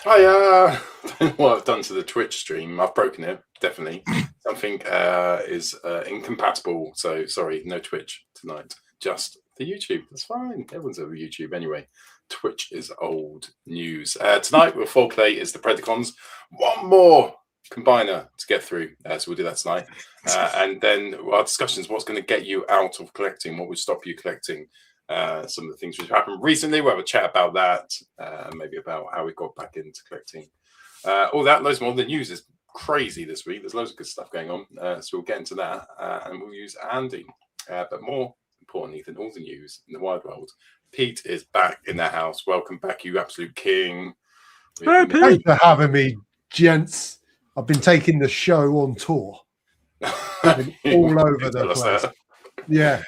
I don't know what I've done to the Twitch stream. I've broken it, definitely. Something is incompatible. So sorry, no Twitch tonight. Just the YouTube. That's fine. Everyone's over YouTube anyway. Twitch is old news. Tonight, with foreplay is the Predacons. One more combiner to get through. So we'll do that tonight. And then our discussions, what's going to get you out of collecting? What would stop you collecting? Some of the things which have happened recently. We'll have a chat about that, maybe about how we got back into collecting. All that, loads more. The news is crazy this week. There's loads of good stuff going on. So we'll get into that and we'll use Andy. But more importantly than all the news in the wide world, Pete is back in the house. Welcome back, you absolute king. Hi, Pete. Thanks for having me, gents. I've been taking the show on tour. I've been all over the place. Yeah.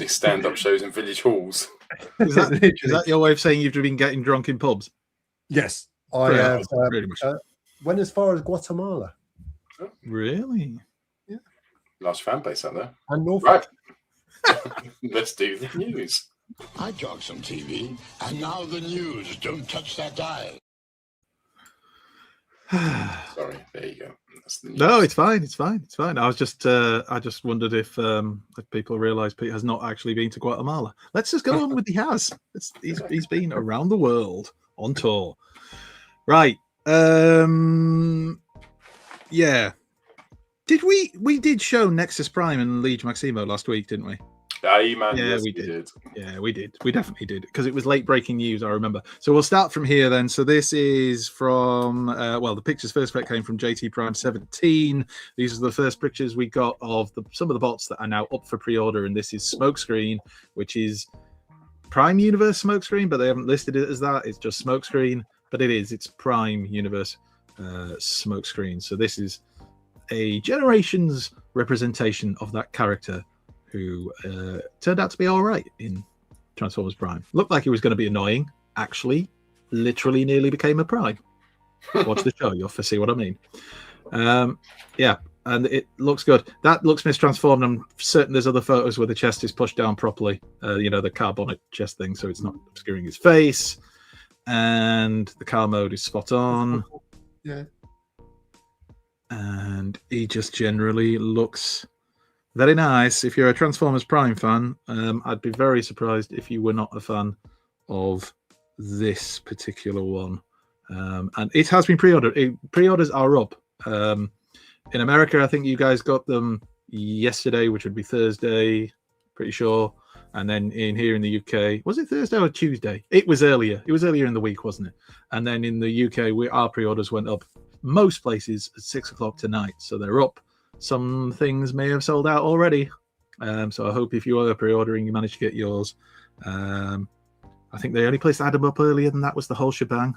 Stand-up shows in village halls. Is that your way of saying you've been getting drunk in pubs? Yes. I have went as far as Guatemala. Oh. Really? Yeah. Large fan base out there. And Norfolk. Right. Let's do the news. I talk some TV, and now the news. Don't touch that dial. Sorry, there you go. No, it's fine. It's fine. It's fine. I just wondered if people realise Pete has not actually been to Guatemala. Let's just go on with he has. He's been around the world on tour. Right. Yeah. Did we did show Nexus Prime and Liege Maximo last week, didn't we? Man, yeah, yes, we did. Yeah, we did. We definitely did because it was late breaking news. I remember. So we'll start from here then. So this is from the pictures first came from JT Prime 17. These are the first pictures we got of some of the bots that are now up for pre-order, and this is Smokescreen, which is Prime Universe Smokescreen, but they haven't listed it as that. It's just Smokescreen, but it's Prime Universe Smokescreen. So this is a generation's representation of that character, who turned out to be all right in Transformers Prime. Looked like he was going to be annoying. Actually, literally nearly became a Prime. Watch the show, you'll see what I mean. Yeah, and it looks good. That looks mistransformed. I'm certain there's other photos where the chest is pushed down properly. The carbonic chest thing, so it's not obscuring his face. And the car mode is spot on. Yeah. And he just generally looks very nice. If you're a Transformers Prime fan, I'd be very surprised if you were not a fan of this particular one. And it has been pre-ordered. Pre-orders are up. In America, I think you guys got them yesterday, which would be Thursday, pretty sure. And then here in the UK, was it Thursday or Tuesday? It was earlier. It was earlier in the week, wasn't it? And then in the UK, our pre-orders went up most places at 6 o'clock tonight. So they're up. Some things may have sold out already. So I hope if you are pre-ordering, you manage to get yours. I think the only place that had them up earlier than that was the whole shebang.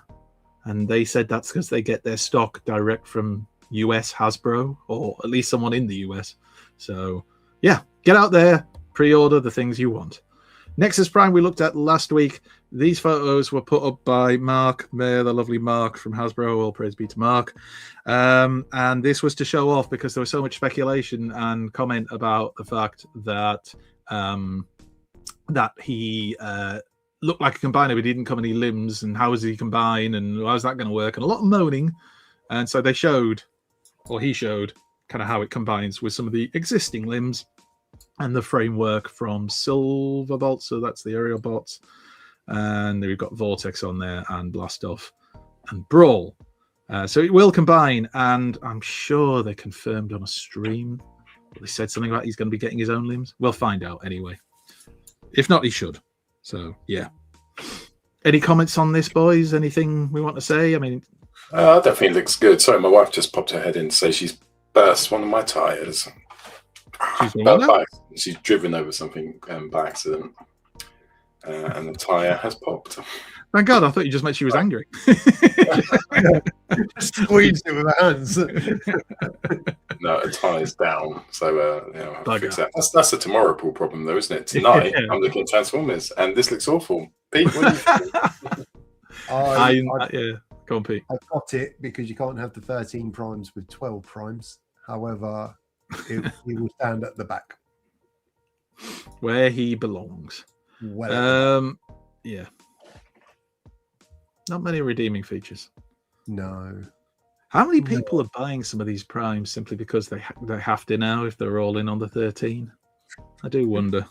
And they said that's because they get their stock direct from US Hasbro, or at least someone in the US. So yeah, get out there, pre-order the things you want. Nexus Prime we looked at last week. These photos were put up by Mark Mayer, the lovely Mark from Hasbro. All praise be to Mark. And this was to show off because there was so much speculation and comment about the fact that that he looked like a combiner, but he didn't come any limbs. And how does he combine? And how's that going to work? And a lot of moaning. And so they showed, or he showed, kind of how it combines with some of the existing limbs and the framework from Silverbolt. So that's the aerial bots. And we've got Vortex on there and Blast Off and Brawl. So it will combine, and I'm sure they confirmed on a stream. They said something about he's going to be getting his own limbs. We'll find out anyway. If not, he should. So, yeah. Any comments on this, boys? Anything we want to say? I mean, I don't think it looks good. Sorry, my wife just popped her head in to say she's burst one of my tyres. She's driven over something by accident. And the tyre has popped. Thank God, I thought you just meant she was angry. Squeezed it with her hands. No, it ties down. So I'll have to fix Bugger. that. That's a tomorrow pool problem, though, isn't it? Tonight, Yeah. I'm looking at Transformers, and this looks awful. Pete, what do you think? Yeah, go on, Pete. I got it because you can't have the 13 primes with 12 primes. However, it will stand at the back. Where he belongs. Well, Yeah. Not many redeeming features. no. How many people are buying some of these primes simply because they have to now if they're all in on the 13? I do wonder.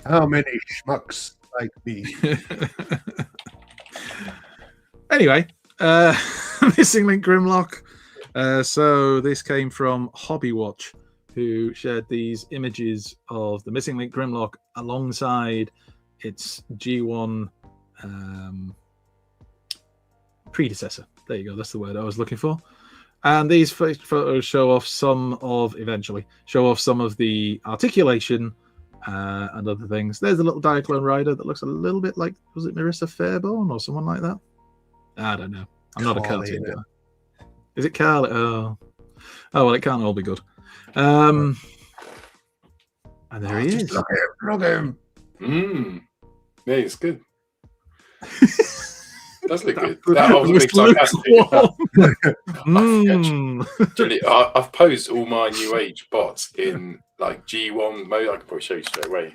How many schmucks like me? Anyway, Missing Link Grimlock. So this came from Hobby Watch, who shared these images of the Missing Link Grimlock alongside its G1 predecessor. There you go. That's the word I was looking for. And these photos show off some of the articulation and other things. There's a little Diaclone rider that looks a little bit like, was it Marissa Fairbairn or someone like that? I don't know. I'm not a cartoon guy. Is it Carly? Oh, well, it can't all be good. And there he is. Look at him. Yeah, it's good. Does look good. That That was a big sarcastic. Actually, I've posed all my New Age bots in like G1 mode. I can probably show you straight away.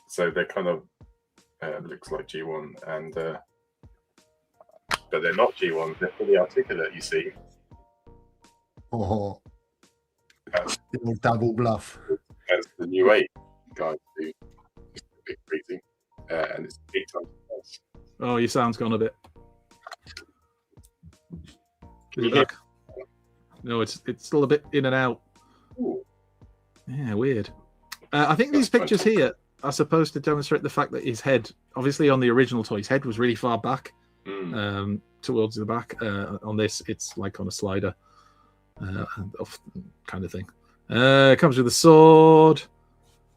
So they're kind of looks like G1, and but they're not G1. They're fully articulate. You see. Oh, little double bluff. As the New Age guys do, it's a bit crazy, and it's 8 times less. Oh, your sound's gone a bit. Is it back? No, it's still a bit in and out. Ooh. Yeah, weird. I think these pictures here are supposed to demonstrate the fact that his head, obviously on the original toy, his head was really far back towards the back. On this, it's like on a slider kind of thing. It comes with a sword.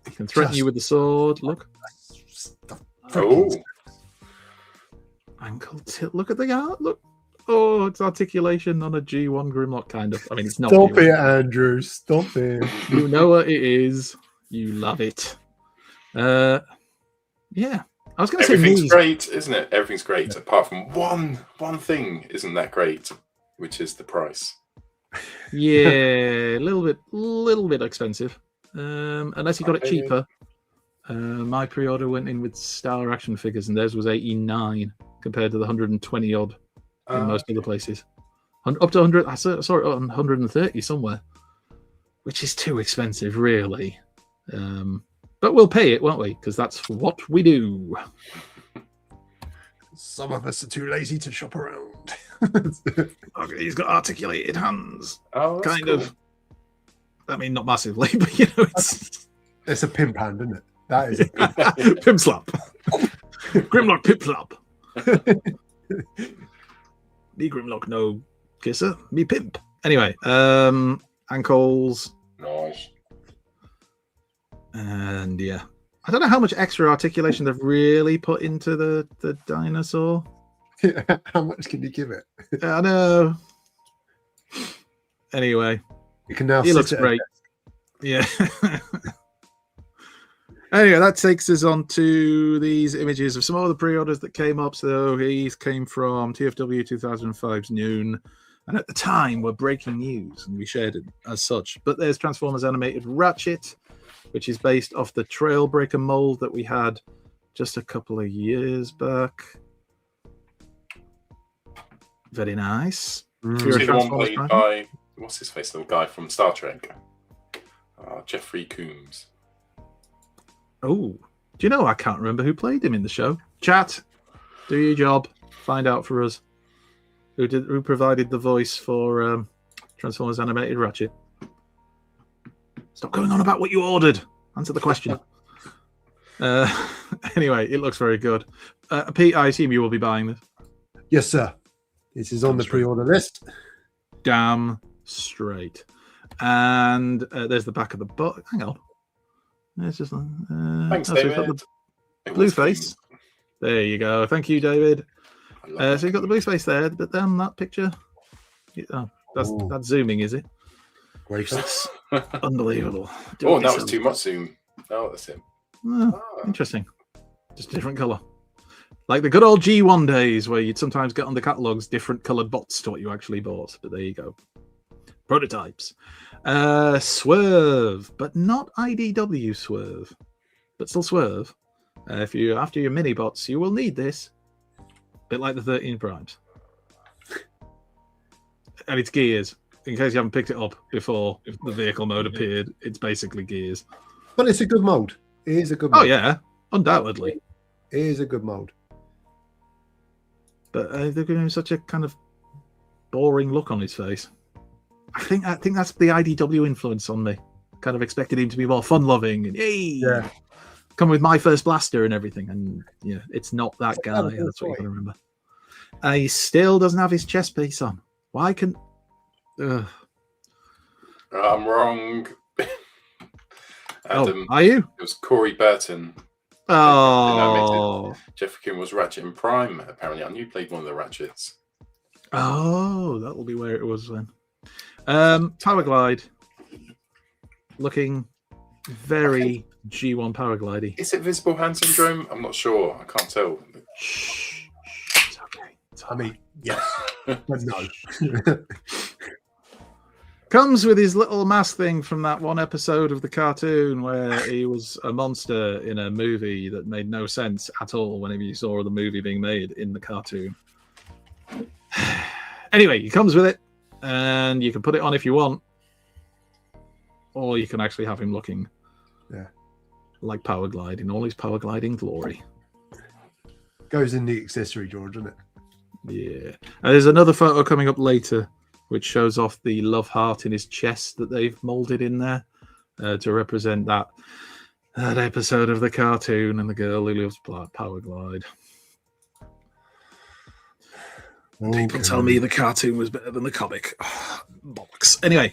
It can threaten you with the sword. Look. Oh. Ankle tilt. Look at the art. Look. Oh, it's articulation on a G1 Grimlock, kind of. I mean, it's not. Stop G1. it, Andrew. Stop it. You know what it is. You love it. Yeah. I was going to say Everything's great, isn't it? Everything's great, apart from one thing isn't that great, which is the price. Yeah, a little bit expensive. Unless you got it cheaper. My pre-order went in with Star Action figures, and theirs was 89 compared to the 120 odd in most other places. Up to 100. I saw it on 130 somewhere, which is too expensive, really. But we'll pay it, won't we? Because that's what we do. Some of us are too lazy to shop around. Okay, he's got articulated hands. Oh, that's kind cool. of. I mean, not massively, but you know, It's a pimp hand, isn't it? That is a pimp. pimp slap. Grimlock pimp slap. Me Grimlock no kisser. Me pimp. Anyway, ankles. Nice. And yeah, I don't know how much extra articulation they've really put into the dinosaur. How much can you give it? I know. Anyway, You can now. he looks sit at great. Yeah. Anyway, that takes us on to these images of some other pre-orders that came up. So these came from TFW 2005's Noon, and at the time were breaking news, and we shared it as such. But there's Transformers Animated Ratchet, which is based off the Trailbreaker mold that we had just a couple of years back. Very nice. If you're a See the one Transformers played fan. by, what's his face, the guy from Star Trek? Jeffrey Combs. Oh, do you know I can't remember who played him in the show? Chat, do your job. Find out for us. Who provided the voice for Transformers Animated Ratchet? Stop going on about what you ordered. Answer the question. Anyway, it looks very good. Pete, I assume you will be buying this. Yes, sir. This is on the pre-order list. Damn straight. And there's the back of the book. Hang on. There's just Thanks, so we've got David. the blue face. There you go. Thank you, David. I love So you've got the blue space there, but then that picture. Oh, that's zooming, is it? Gracious. Unbelievable. Oh, that was too much zoom. Oh, that's it. Interesting. Just a different color. Like the good old G1 days where you'd sometimes get on the catalogs different colored bots to what you actually bought. But there you go. Prototypes. Swerve, but not IDW Swerve, but still Swerve. If you after your mini bots, you will need this. A bit like the 13 primes. And it's gears. In case you haven't picked it up before the vehicle mode appeared, it's basically gears. But it's a good mold. It is a good mold. Oh, yeah. Undoubtedly. It is a good mold. But they're giving him such a kind of boring look on his face. I think that's the IDW influence on me. Kind of expected him to be more fun-loving and Yeah. come with my first blaster and everything. And yeah, it's not that guy. That's what you got to remember. He still doesn't have his chest piece on. Why can? I'm wrong. Adam, are you? It was Corey Burton. Oh, Jeffrey Kim was Ratchet and Prime. Apparently, I knew you played one of the Ratchets. Oh, that'll be where it was then. Power Glide, looking very G1 Power Glidey. Is it visible hand syndrome? I'm not sure. I can't tell. Shh, it's okay. I mean, yes, but no. Comes with his little mask thing from that one episode of the cartoon where he was a monster in a movie that made no sense at all whenever you saw the movie being made in the cartoon. Anyway, he comes with it, and you can put it on if you want, or you can actually have him looking like Power Glide in all his Power Gliding glory. Goes in the accessory drawer, doesn't it? Yeah. And there's another photo coming up later which shows off the love heart in his chest that they've molded in there to represent that episode of the cartoon and the girl who loves Power Glide. Okay. People tell me the cartoon was better than the comic. Bollocks. Anyway,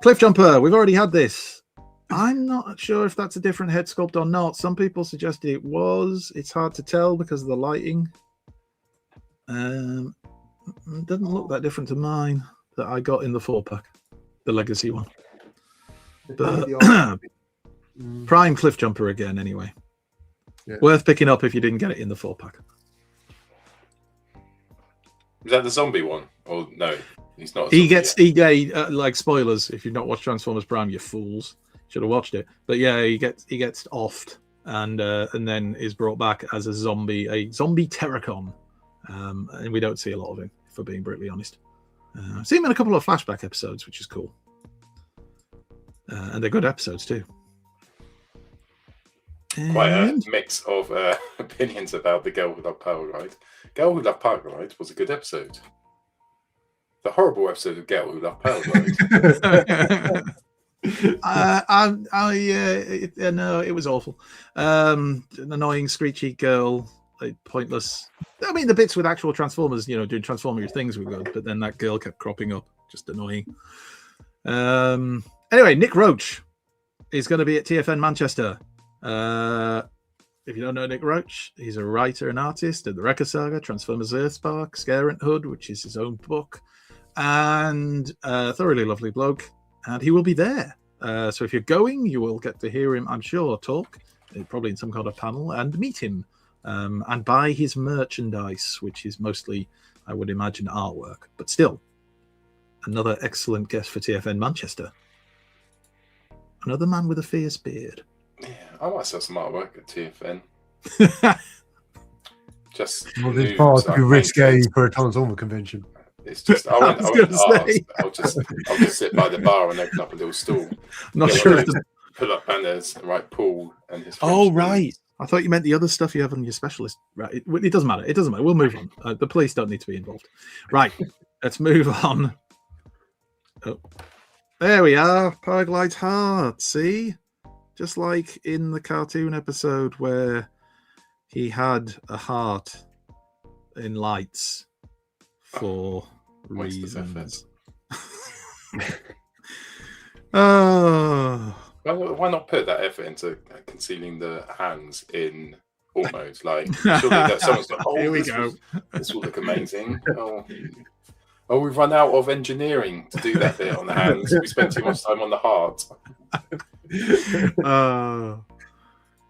Cliff Jumper, we've already had this. I'm not sure if that's a different head sculpt or not. Some people suggested it was. It's hard to tell because of the lighting. It doesn't look that different to mine that I got in the 4-pack, the legacy one. But Prime Cliff Jumper again, anyway. Yeah. Worth picking up if you didn't get it in the 4-pack. Is that the zombie one? Or no? He's not. He gets like spoilers. If you've not watched Transformers Prime, you fools. Should have watched it. But yeah, he gets offed and then is brought back as a zombie Terracon. And we don't see a lot of him, for being brutally honest. See him in a couple of flashback episodes, which is cool. And they're good episodes too. Quite a mix of opinions about the Girl Who Loved Power Glide. Girl Who Loved Power Glide was a good episode. The horrible episode of Girl Who Loved Power Glide. No, it was awful. An annoying, screechy girl, like, pointless. I mean, the bits with actual Transformers, doing Transformer things were good, but then that girl kept cropping up, just annoying. Anyway, Nick Roach is going to be at TFN Manchester. If you don't know Nick Roach, he's a writer and artist at the Wrecker Saga, Transformers Earthspark, Scarent Hood, which is his own book, and a thoroughly lovely bloke, and he will be there. So if you're going, you will get to hear him, I'm sure, talk, probably in some kind of panel, and meet him, and buy his merchandise, which is mostly, I would imagine, artwork. But still, another excellent guest for TFN Manchester. Another man with a fierce beard. Yeah, I might sell some artwork at TFN. Just it's far too risque for a Transformer convention. It's just I'll just sit by the bar and open up a little stall. Not sure. Pull up banners, right? Paul and his. Oh right, I thought you meant the other stuff you have on your specialist. Right, it doesn't matter. It doesn't matter. We'll move on. The police don't need to be involved. Right, let's move on. Oh, there we are. Power Glide's heart. See. Just like in the cartoon episode where he had a heart in lights for reasons. Why not put that effort into concealing the hands in support mode. Like, surely that someone's like, oh, Here we go. This will look amazing. Oh, we've run out of engineering to do that bit on the hands. We spent too much time on the heart.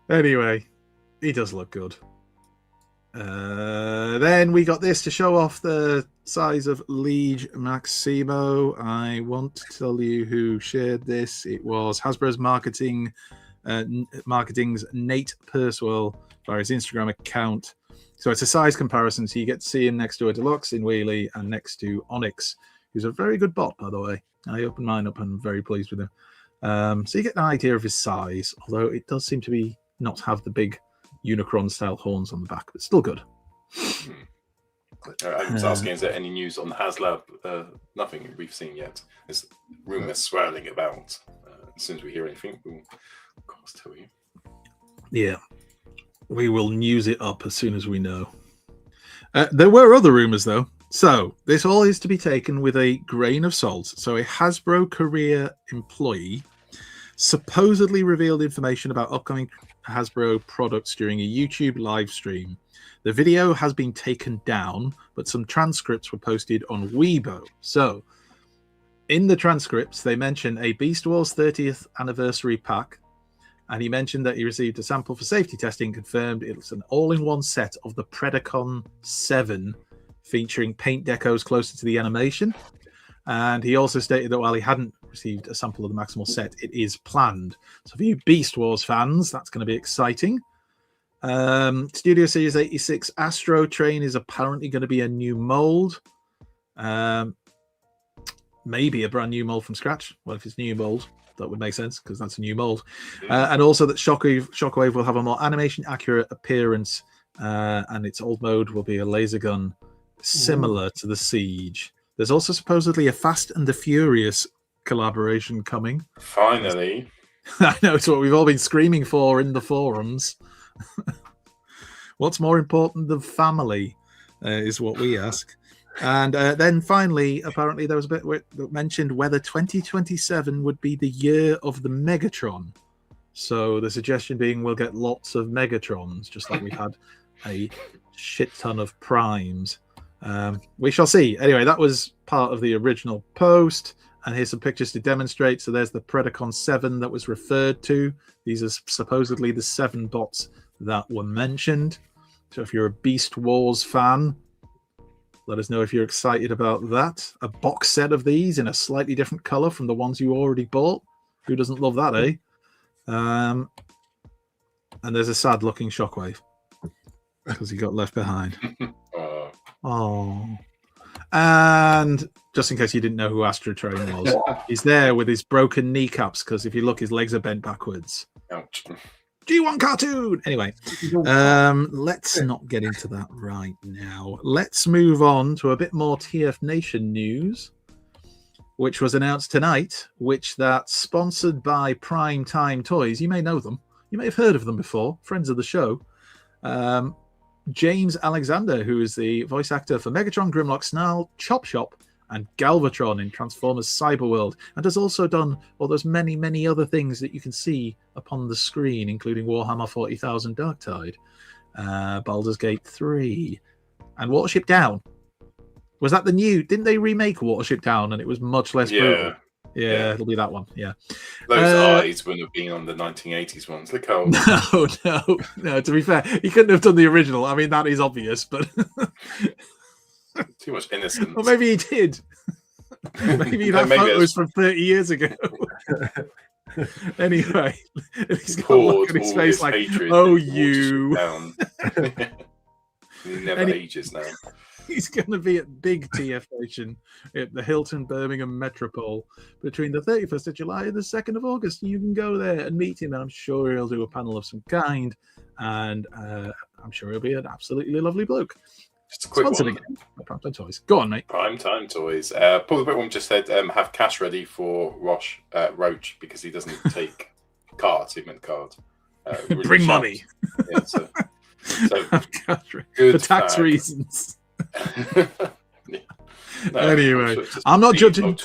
Anyway, he does look good. Then we got this to show off the size of Liege Maximo. I want to tell you who shared this. It was Hasbro's marketing's Nate Purswell via his Instagram account. So it's a size comparison. So you get to see him next to a Deluxe in Wheelie and next to Onyx, who's a very good bot, by the way. I opened mine up and I'm very pleased with him. So you get an idea of his size, although it does seem to be not have the big Unicron style horns on the back, but still good. I was asking, is there any news on HasLab? Nothing we've seen yet. There's rumors swirling about. As soon as we hear anything, we'll of course tell you. Yeah, we will news it up as soon as we know. There were other rumors, though. So this all is to be taken with a grain of salt. So a Hasbro Korea employee supposedly revealed information about upcoming Hasbro products during a YouTube live stream. The video has been taken down, but some transcripts were posted on Weibo. So in the transcripts, they mention a Beast Wars 30th anniversary pack, and he mentioned that he received a sample for safety testing, confirmed it's an all-in-one set of the Predacon 7 featuring paint decos closer to the animation. And he also stated that while he hadn't received a sample of the Maximal set, it is planned. So for you Beast Wars fans, that's going to be exciting. Studio Series 86 Astrotrain is apparently going to be a new mold. Maybe a brand new mold from scratch. Well, if it's new mold, that would make sense because that's a new mold. And also that Shockwave will have a more animation accurate appearance, and its old mode will be a laser gun similar to the Siege. There's also supposedly a Fast and the Furious collaboration coming. Finally. I know, it's what we've all been screaming for in the forums. What's more important than family is what we ask. And then finally, apparently there was a bit that mentioned whether 2027 would be the year of the Megatron. So the suggestion being we'll get lots of Megatrons, just like we had a shit ton of Primes. We shall see. Anyway, that was part of the original post. And here's some pictures to demonstrate. So there's the Predacon 7 that was referred to. These are supposedly the 7 bots that were mentioned. So if you're a Beast Wars fan, let us know if you're excited about that. A box set of these in a slightly different color from the ones you already bought. Who doesn't love that, eh? And there's a sad looking Shockwave because he got left behind. Oh. And just in case you didn't know who Astrotrain was, he's there with his broken kneecaps because if you look, his legs are bent backwards. Ouch. G1 cartoon! Anyway, let's not get into that right now. Let's move on to a bit more TF Nation news, which was announced tonight, that's sponsored by Prime Time Toys. You may know them. You may have heard of them before, friends of the show. James Alexander, who is the voice actor for Megatron, Grimlock, Snarl, Chop Shop, and Galvatron in Transformers Cyberworld, and has also done all those many, many other things that you can see upon the screen, including Warhammer 40,000 Darktide, Baldur's Gate 3, and Watership Down. Was that the new? Didn't they remake Watership Down and it was much less brutal? Yeah, it'll be that one. Yeah, those eyes wouldn't have been on the 1980s ones. Look how no. To be fair, he couldn't have done the original. I mean, that is obvious, but too much innocence. Or maybe he did. Maybe that photo was from 30 years ago. Anyway, he's got a look on his face like, "Oh, you." He never ages now. He's going to be at Big TF Nation at the Hilton Birmingham Metropole between the 31st of July and the 2nd of August. You can go there and meet him, and I'm sure he'll do a panel of some kind, and I'm sure he'll be an absolutely lovely bloke. Just a quick one. Again, Primetime Toys. Go on, mate. Primetime Toys. Paul the Bitworm just said have cash ready for Roach because he doesn't take cards. He meant card. Really bring money. Yeah, so for tax reasons. Yeah. No, anyway, I'm not judging.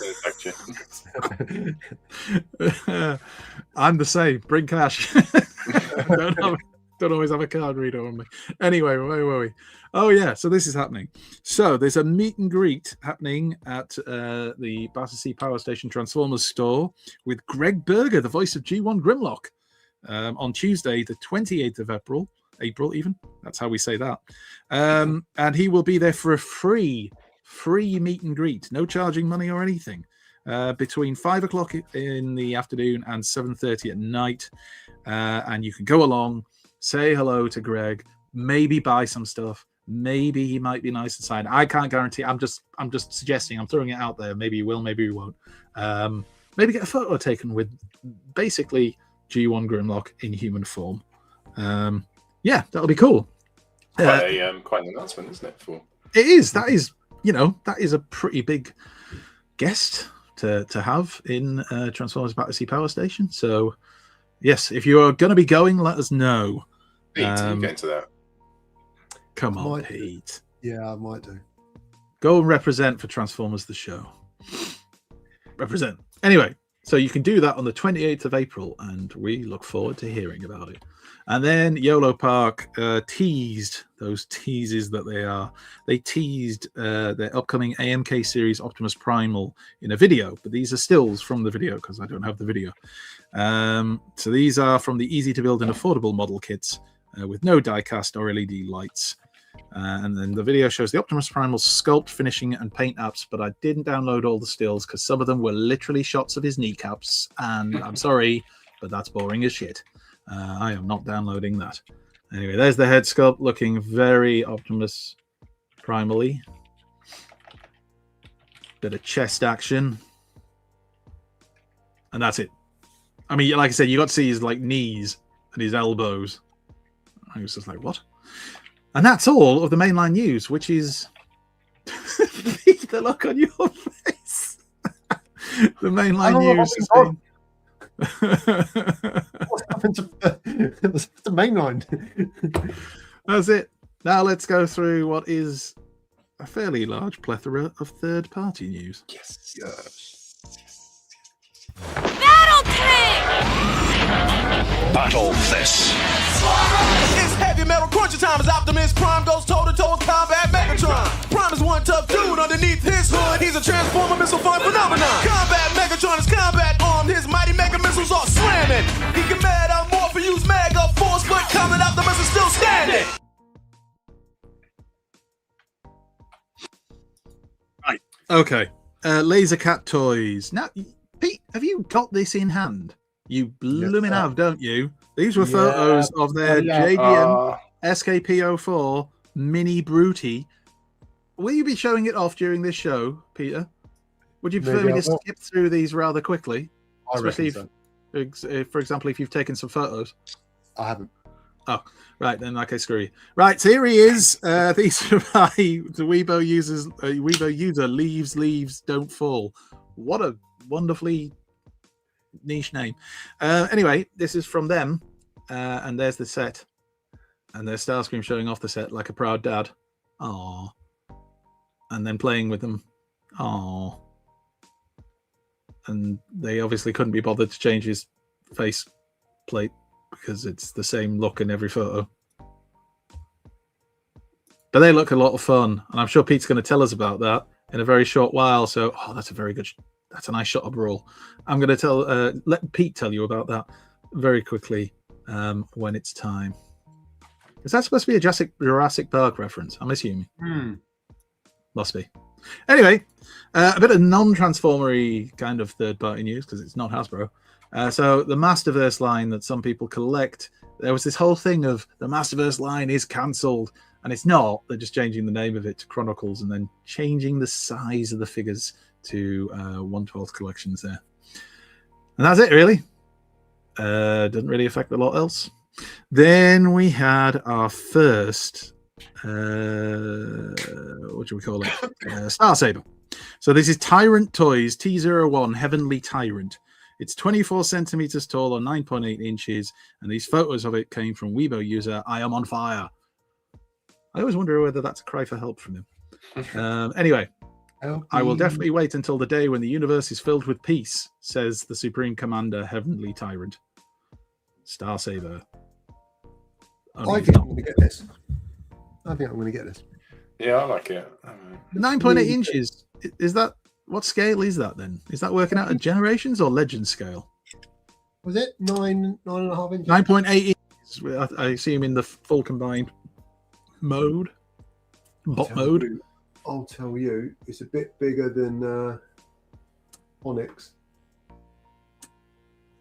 I'm the same. Bring cash. Don't always have a card reader on me. Anyway, where were we? Oh, yeah. So this is happening. So there's a meet and greet happening at the Battersea Power Station Transformers store with Greg Berger, the voice of G1 Grimlock, on Tuesday, the 28th of April even. That's how we say that. And he will be there for a free meet and greet. No charging money or anything. Between 5 o'clock in the afternoon and 7:30 at night. And you can go along, say hello to Greg, maybe buy some stuff. Maybe he might be nice inside. I can't guarantee. I'm just suggesting. I'm throwing it out there. Maybe he will. Maybe he won't. Maybe get a photo taken with basically G1 Grimlock in human form. Yeah, that'll be cool. Quite an announcement, isn't it? It is. That is. That is a pretty big guest to have in Transformers Battersea Power Station. So, yes, if you are going to be going, let us know. Pete, you get into that. Come on, Pete. Yeah, I might do. Go and represent for Transformers the show. Represent. Anyway, so you can do that on the 28th of April, and we look forward to hearing about it. And then YOLO Park teased those teases that they are. They teased their upcoming AMK series Optimus Primal in a video, but these are stills from the video because I don't have the video. So these are from the easy to build and affordable model kits with no die-cast or LED lights. And then the video shows the Optimus Primal sculpt, finishing, and paint apps, but I didn't download all the stills because some of them were literally shots of his kneecaps, and I'm sorry, but that's boring as shit. I am not downloading that. Anyway, there's the head sculpt looking very Optimus Primally. Bit of chest action. And that's it. I mean, like I said, you got to see his knees and his elbows. I was just like, what? And that's all of the mainline news, which is the look on your face. The mainline news has been... What's happened to the mainline? That's it. Now let's go through what is a fairly large plethora of third-party news. Yes. Battle tank! Battle this. It's heavy metal crunchy time as Optimus Prime goes toe-to-toe with Combat Megatron. Prime is one tough dude underneath his hood. He's a Transformer missile fun phenomenon. Combat Megatron is combat armed. His mighty mega missiles are slamming. He can metamorph and use Mega Force, but Combat Optimus is still standing. Right. Okay. Laser Cat toys. Now, Pete, have you got this in hand? You blooming have, don't you? These were photos of their JDM SKP-04 Mini Brutey. Will you be showing it off during this show, Peter? Would you prefer me to skip through these rather quickly? Especially if, for example, if you've taken some photos. I haven't. Oh, right, then okay, screw you. Right, so here he is. These are by the Weibo users. Weibo user Leaves Don't Fall. What a wonderfully niche name. Anyway, this is from them, and there's the set, and there's Starscream showing off the set like a proud dad. Aww. And then playing with them. Aww. And they obviously couldn't be bothered to change his face plate because it's the same look in every photo. But they look a lot of fun, and I'm sure Pete's going to tell us about that in a very short while. So, that's a nice shot of Brawl. I'm going to let Pete tell you about that very quickly when it's time. Is that supposed to be a Jurassic Park reference? I'm assuming. Must be. Anyway, a bit of non-Transformery kind of third-party news because it's not Hasbro. So the Masterverse line that some people collect, there was this whole thing of the Masterverse line is cancelled, and it's not. They're just changing the name of it to Chronicles and then changing the size of the figures to 1/12 collections there. And that's it, really. Doesn't really affect a lot else. Then we had our first... what do we call it? Star Saber. So this is Tyrant Toys T01 Heavenly Tyrant. It's 24 centimeters tall or 9.8 inches, and these photos of it came from Weibo user I Am On Fire. I always wonder whether that's a cry for help from him. Anyway, I will definitely wait until the day when the universe is filled with peace, says the Supreme Commander Heavenly Tyrant. Star Saber. I think I'm going to get this. Yeah, I like it. 9.8 inches. Is that what scale is that then? Is that working out at generations or legend scale? Was it 9.5 inches? 9.8 inches. I assume in the full combined mode, bot mode. I'll tell you, it's a bit bigger than Onyx.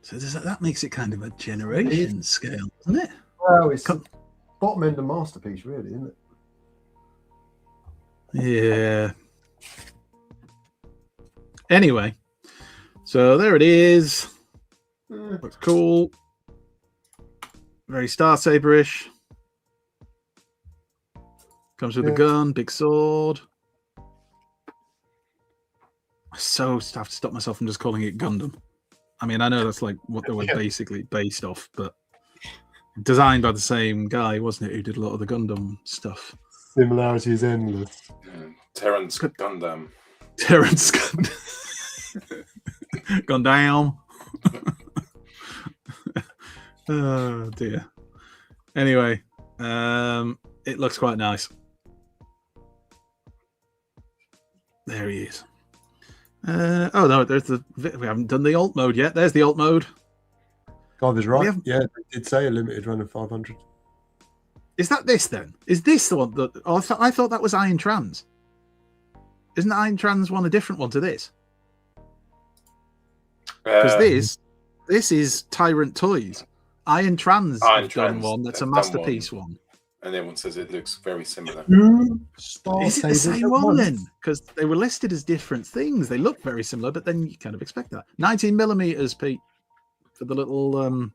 So that makes it kind of a generation scale, doesn't it? Well, it's bottom end of Masterpiece, really, isn't it? Yeah. Anyway, so there it is. Looks cool. Very Star Saber-ish. Comes with a gun, big sword. I have to stop myself from just calling it Gundam. I mean, I know that's like what they were basically based off, but designed by the same guy, wasn't it, who did a lot of the Gundam stuff. Similarity is endless. Terrence Gundam. Terrence Gundam. Gundam. Oh dear. Anyway, it looks quite nice. There he is. Oh no, we haven't done the alt mode yet. There's the alt mode. God is right. Yeah, they did say a limited run of 500. Is that this then? Is this the one that? Oh, I thought that was Iron Trans. Isn't Iron Trans one a different one to this? Because this is Tyrant Toys. Iron Trans have done one that's a masterpiece one. And everyone says it looks very similar. Is it the same one then? Because they were listed as different things. They look very similar, but then you kind of expect that. 19 millimeters, Pete, for the little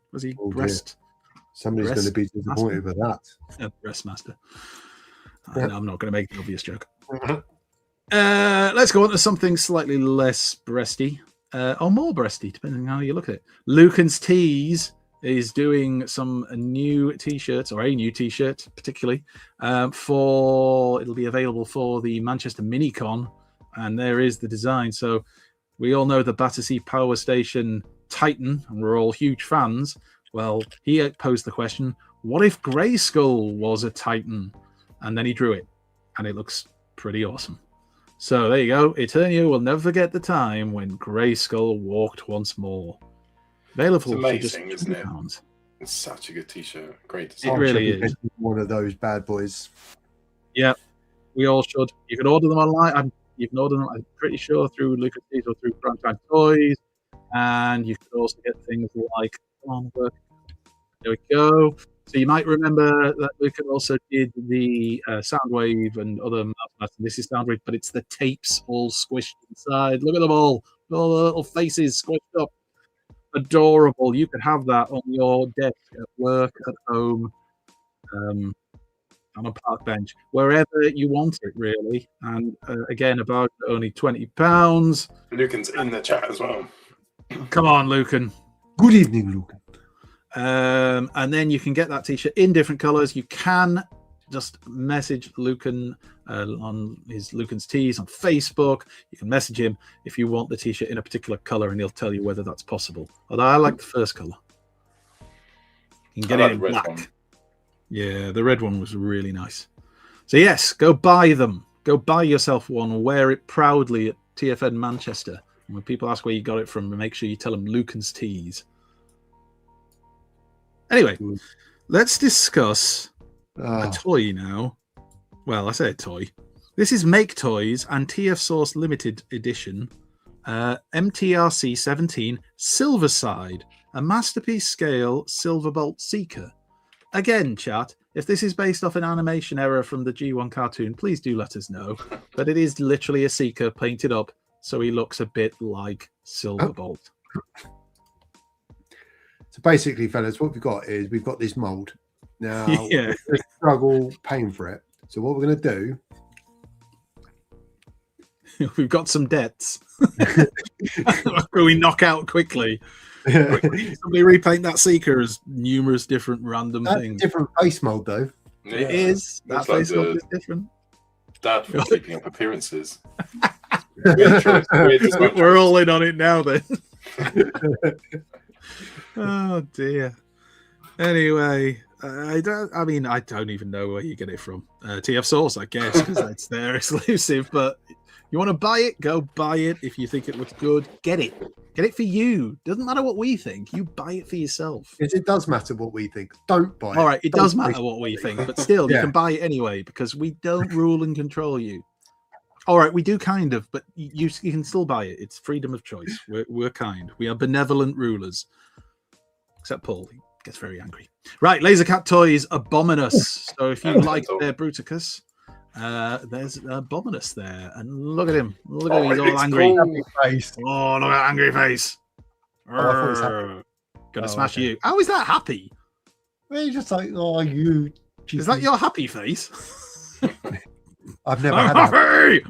breast. Somebody's going to be disappointed with that. Breast master. I'm not going to make the obvious joke. Let's go on to something slightly less breasty, or more breasty, depending on how you look at it. Lucan's Tees is doing some new t-shirts, or a new t-shirt particularly, it'll be available for the Manchester Minicon, and there is the design. So we all know the Battersea Power Station Titan, and we're all huge fans. Well, he posed the question, what if Grayskull was a Titan? And then he drew it, and it looks pretty awesome. So there you go. Eternia will never forget the time when Grayskull walked once more. Available it's amazing, for just isn't it? Pounds. It's such a good t-shirt. Great design. It really is. One of those bad boys. Yeah, we all should. You can order them online. You can order them, I'm pretty sure, through Lucas Tees or through Primetime Toys. And you can also get things like, there we go. So you might remember that Lucan also did the Soundwave and other mouse. This is Soundwave, but it's the tapes all squished inside. Look at them all the little faces squished up. Adorable. You could have that on your desk at work, at home, on a park bench, wherever you want it, really. And again, about only £20. Lucan's in the chat as well. Come on, Lucan. Good evening, Lucan. And then you can get that t-shirt in different colors. You can just message Lucan on his Lucan's Tees on Facebook. You can message him if you want the t-shirt in a particular color, and he'll tell you whether that's possible. Although I like the first color. You can get it in black. One. Yeah, the red one was really nice. So yes, go buy them. Go buy yourself one. Wear it proudly at TFN Manchester. And when people ask where you got it from, make sure you tell them Lucan's Tees. Anyway, let's discuss a toy now. Well, I say a toy. This is Make Toys and TF Source Limited Edition MTRC 17 Silverside, a masterpiece scale Silverbolt Seeker. Again, chat, if this is based off an animation error from the G1 cartoon, please do let us know. But it is literally a Seeker painted up, so he looks a bit like Silverbolt. So basically, fellas, what we've got is we've got this mold. Now, yeah. we struggle paying for it. So what we're going to do... we've got some debts. We knock out quickly. Somebody repaint that Seeker as numerous different random things. Different face mold, though. Yeah. It is. That face mold is different. Dad for keeping up appearances. We're all in on it now, then. Oh dear. Anyway, I don't even know where you get it from. TF Source, I guess, because it's their exclusive. But you want to buy it, go buy it. If you think it looks good, get it. Get it for you. Doesn't matter what we think. You buy it for yourself. It does matter what we think. Don't buy it. All right, it does matter what we think, but still, you can buy it anyway because we don't rule and control you. All right, we do kind of, but you can still buy it. It's freedom of choice. We're kind. We are benevolent rulers. Except Paul, he gets very angry. Right, Lasercat Toys, Abominus. So if you like their Bruticus, there's Abominus there. And look at him. Look at him. He's all angry. Face. Oh, look at that angry face. Gonna smash you. How is that happy? Well, you're just like, oh, you. Is that your happy face? I've never had happy.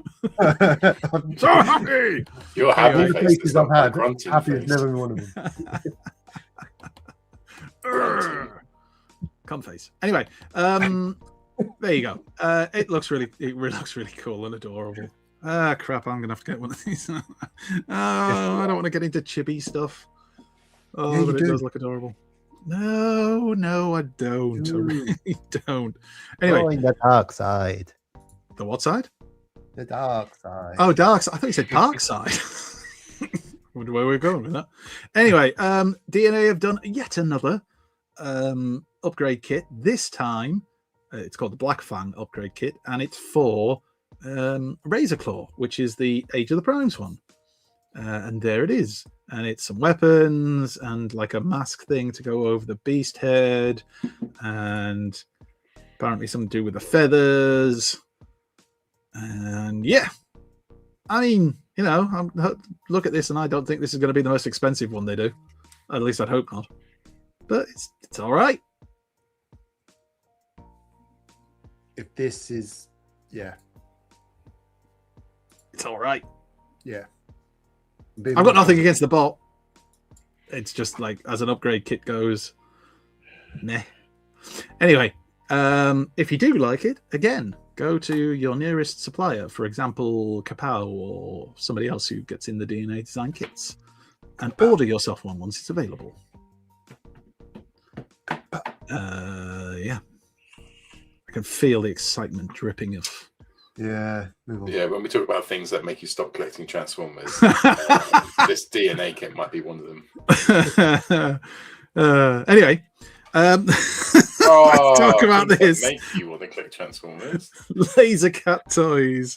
I'm so happy. Your happy face. I've had. Happy is never been one of them. Cum face. Anyway, there you go. It looks really cool and adorable. Ah, crap! I'm gonna have to get one of these. I don't want to get into chibi stuff. Oh, yeah, but it does look adorable. No, I don't. I really don't. Anyway, going the dark side. The what side? The dark side. Oh, dark side. I thought you said dark side. Wonder where we're going with that. Anyway, DNA have done yet another upgrade kit. This time, it's called the Black Fang upgrade kit, and it's for Razor Claw, which is the Age of the Primes one. And there it is. And it's some weapons and like a mask thing to go over the beast head, and apparently something to do with the feathers. And yeah, I mean, you know, look at this, and I don't think this is going to be the most expensive one they do. At least I'd hope not. But it's all right. If this is, yeah, it's all right. Yeah, I've got nothing against the bot. It's just like as an upgrade kit goes, meh. Anyway, if you do like it, again, go to your nearest supplier, for example, Kapow or somebody else who gets in the DNA design kits, and order yourself one once it's available. Yeah, I can feel the excitement dripping of. Yeah, yeah. When we talk about things that make you stop collecting Transformers, this DNA kit might be one of them. Anyway. Let's talk about this. Make you want to click Transformers. Lasercat Toys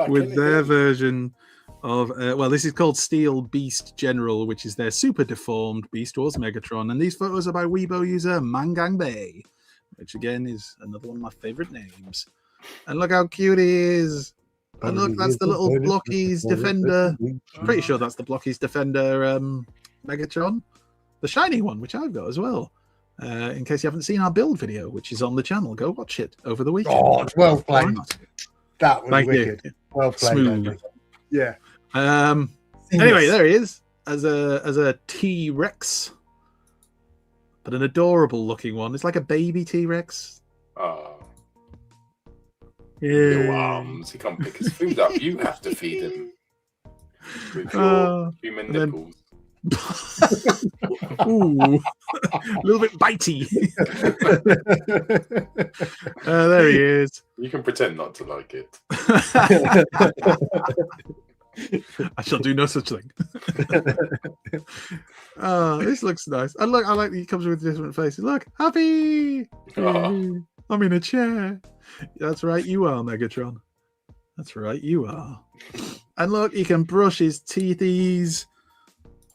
with their version of this is called Steel Beast General, which is their super deformed Beast Wars Megatron, and these photos are by Weibo user Mangang Bay, which again is another one of my favorite names. And look how cute he is. And look, that's the little Blockies Defender. Pretty sure that's the Blockies Defender Megatron, the shiny one, which I've got as well. In case you haven't seen our build video, which is on the channel, go watch it over the weekend. Oh, well played. That was wicked. You. Well played. Smooth. Yeah. Anyway, there he is as a T-Rex, but an adorable looking one. It's like a baby T-Rex. Oh. Yeah. Little arms. He can't pick his food up. You have to feed him with your human nipples. Ooh, a little bit bitey. There he is. You can pretend not to like it. I shall do no such thing. This looks nice. And look, I like that he comes with different faces. Look, happy. Oh. I'm in a chair. That's right, you are, Megatron. That's right, you are. And look, he can brush his teethies.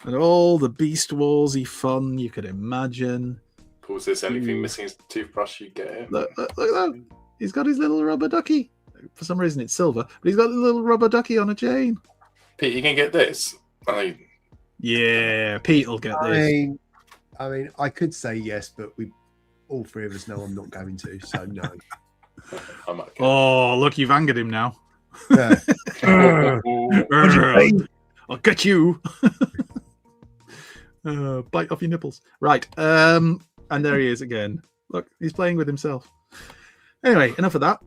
And all the Beast Warsy fun you could imagine. Pause this. Anything missing his toothbrush, you get it. Look at that. He's got his little rubber ducky. For some reason it's silver, but he's got a little rubber ducky on a chain. Pete, you can get this. Yeah, Pete will get this. I mean, I could say yes, but all three of us know I'm not going to, so no. I might get Oh, look, you've angered him now. Yeah. I'll get you. Bite off your nipples. Right. And there he is again. Look, he's playing with himself. Anyway, enough of that.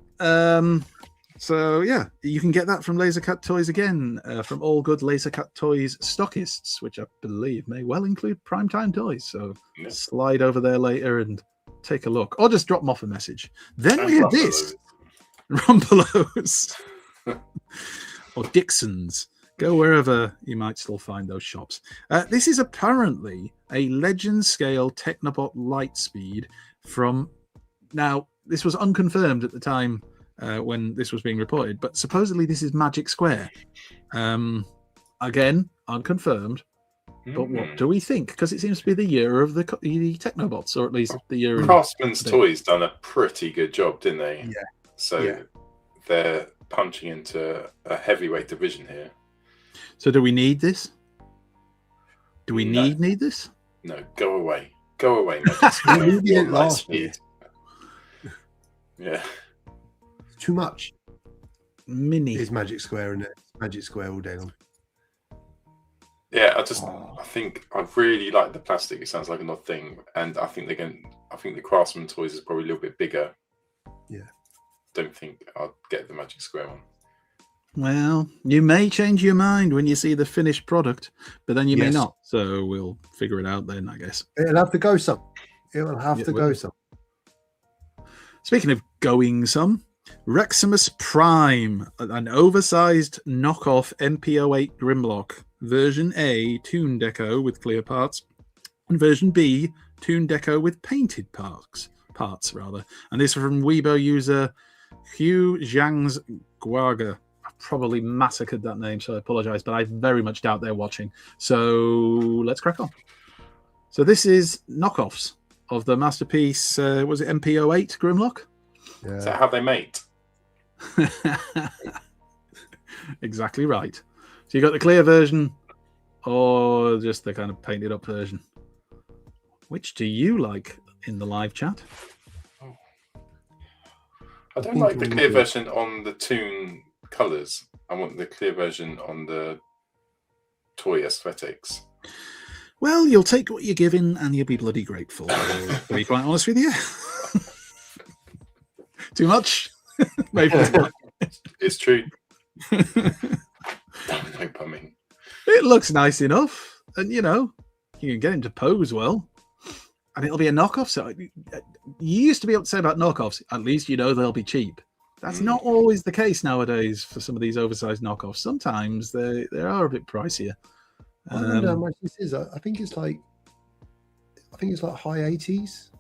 So yeah, you can get that from Lasercat Toys again, from all good Lasercat Toys stockists, which I believe may well include Primetime Toys. So slide over there later and take a look, or just drop them off a message. Then we had this. Rumbelows. Or Dixon's. Go wherever you might still find those shops. This is apparently a Legend scale Technobot Lightspeed from... Now, this was unconfirmed at the time when this was being reported, but supposedly this is Magic Square. Again, unconfirmed. But what do we think? Because it seems to be the year of the Technobots, or at least the year of... Craftsman's Toys done a pretty good job, didn't they? Yeah. So they're punching into a heavyweight division here. So do we need this? Do we need this? No, go away. Go away, Magic Square. We needed it last year. Yeah. Too much. Mini. It's Magic Square, and it's Magic Square all day long. Yeah, I think I really like the plastic. It sounds like an odd thing, and I think the Craftsman Toys is probably a little bit bigger. Yeah. Don't think I'll get the Magic Square one. Well, you may change your mind when you see the finished product, but then you may not. So we'll figure it out then, I guess. It'll have to go some. It will have to go some. Speaking of going some, Reximus Prime, an oversized knockoff MP08 Grimlock. Version A, Toon Deco with clear parts, and version B, Toon Deco with painted parts. And this is from Weibo user Hugh Zhang's Guaga. I've probably massacred that name, so I apologize, but I very much doubt they're watching. So let's crack on. So this is knockoffs of the masterpiece, was it MP08 Grimlock? Yeah. Is that how they mate? Exactly right. So you got the clear version or just the kind of painted up version? Which do you like in the live chat? I don't like the clear version on the Toon colours. I want the clear version on the toy aesthetics. Well, you'll take what you're given and you'll be bloody grateful. To be quite honest with you. Too much? Maybe not. It's true. No bumming. It looks nice enough, and you can get him to pose well, and it'll be a knockoff. So you used to be able to say about knockoffs, at least they'll be cheap. That's not always the case nowadays for some of these oversized knockoffs. Sometimes they are a bit pricier. I don't know how much this is. I think it's like high 80s,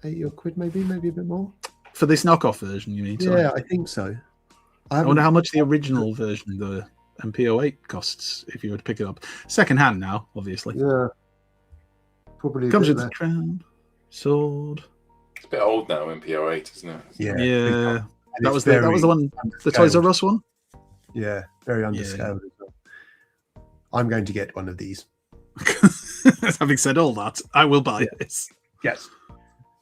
80 or quid, maybe a bit more. For this knockoff version, you mean? Sorry. Yeah, I think so. I wonder how much the original version, the MP08, costs if you were to pick it up. Second hand now, obviously. Yeah. Probably comes with the crown, sword. It's a bit old now, MP08, isn't it? Yeah. That was the one, the Toys R Us one? Yeah, very underscaled as well. I'm going to get one of these. Having said all that, I will buy this. Yes.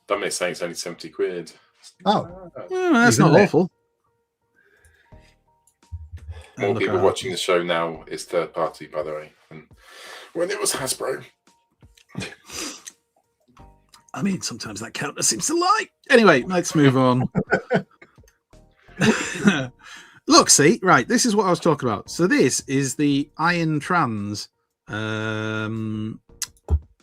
Dominic's saying it's only 70 quid. Oh. Well, that's not awful. More people watching the show now is third party, by the way. And when it was Hasbro. I mean, sometimes that counter seems to lie. Anyway, let's move on. Look, see, right, this is what I was talking about. So this is the Iron Trans.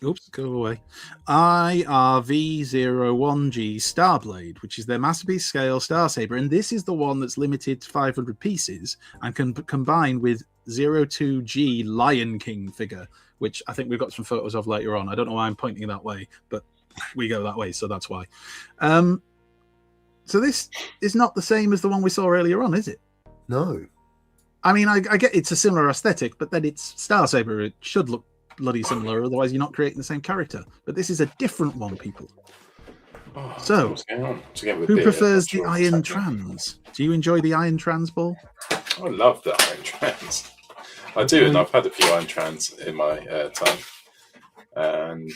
Oops, go away. IRV01G Starblade, which is their masterpiece scale Star Saber, and this is the one that's limited to 500 pieces and can combine with 02G Lion King figure, which I think we've got some photos of later on. I don't know why I'm pointing that way, but we go that way, so that's why. So this is not the same as the one we saw earlier on, is it? No. I mean, I get it's a similar aesthetic, but then it's Star Saber. It should look bloody similar, otherwise you're not creating the same character. But this is a different one, people. So, who prefers the Iron Trans? Do you enjoy the Iron Trans, Paul? I love the Iron Trans. I do, and I've had a few Iron Trans in my time. And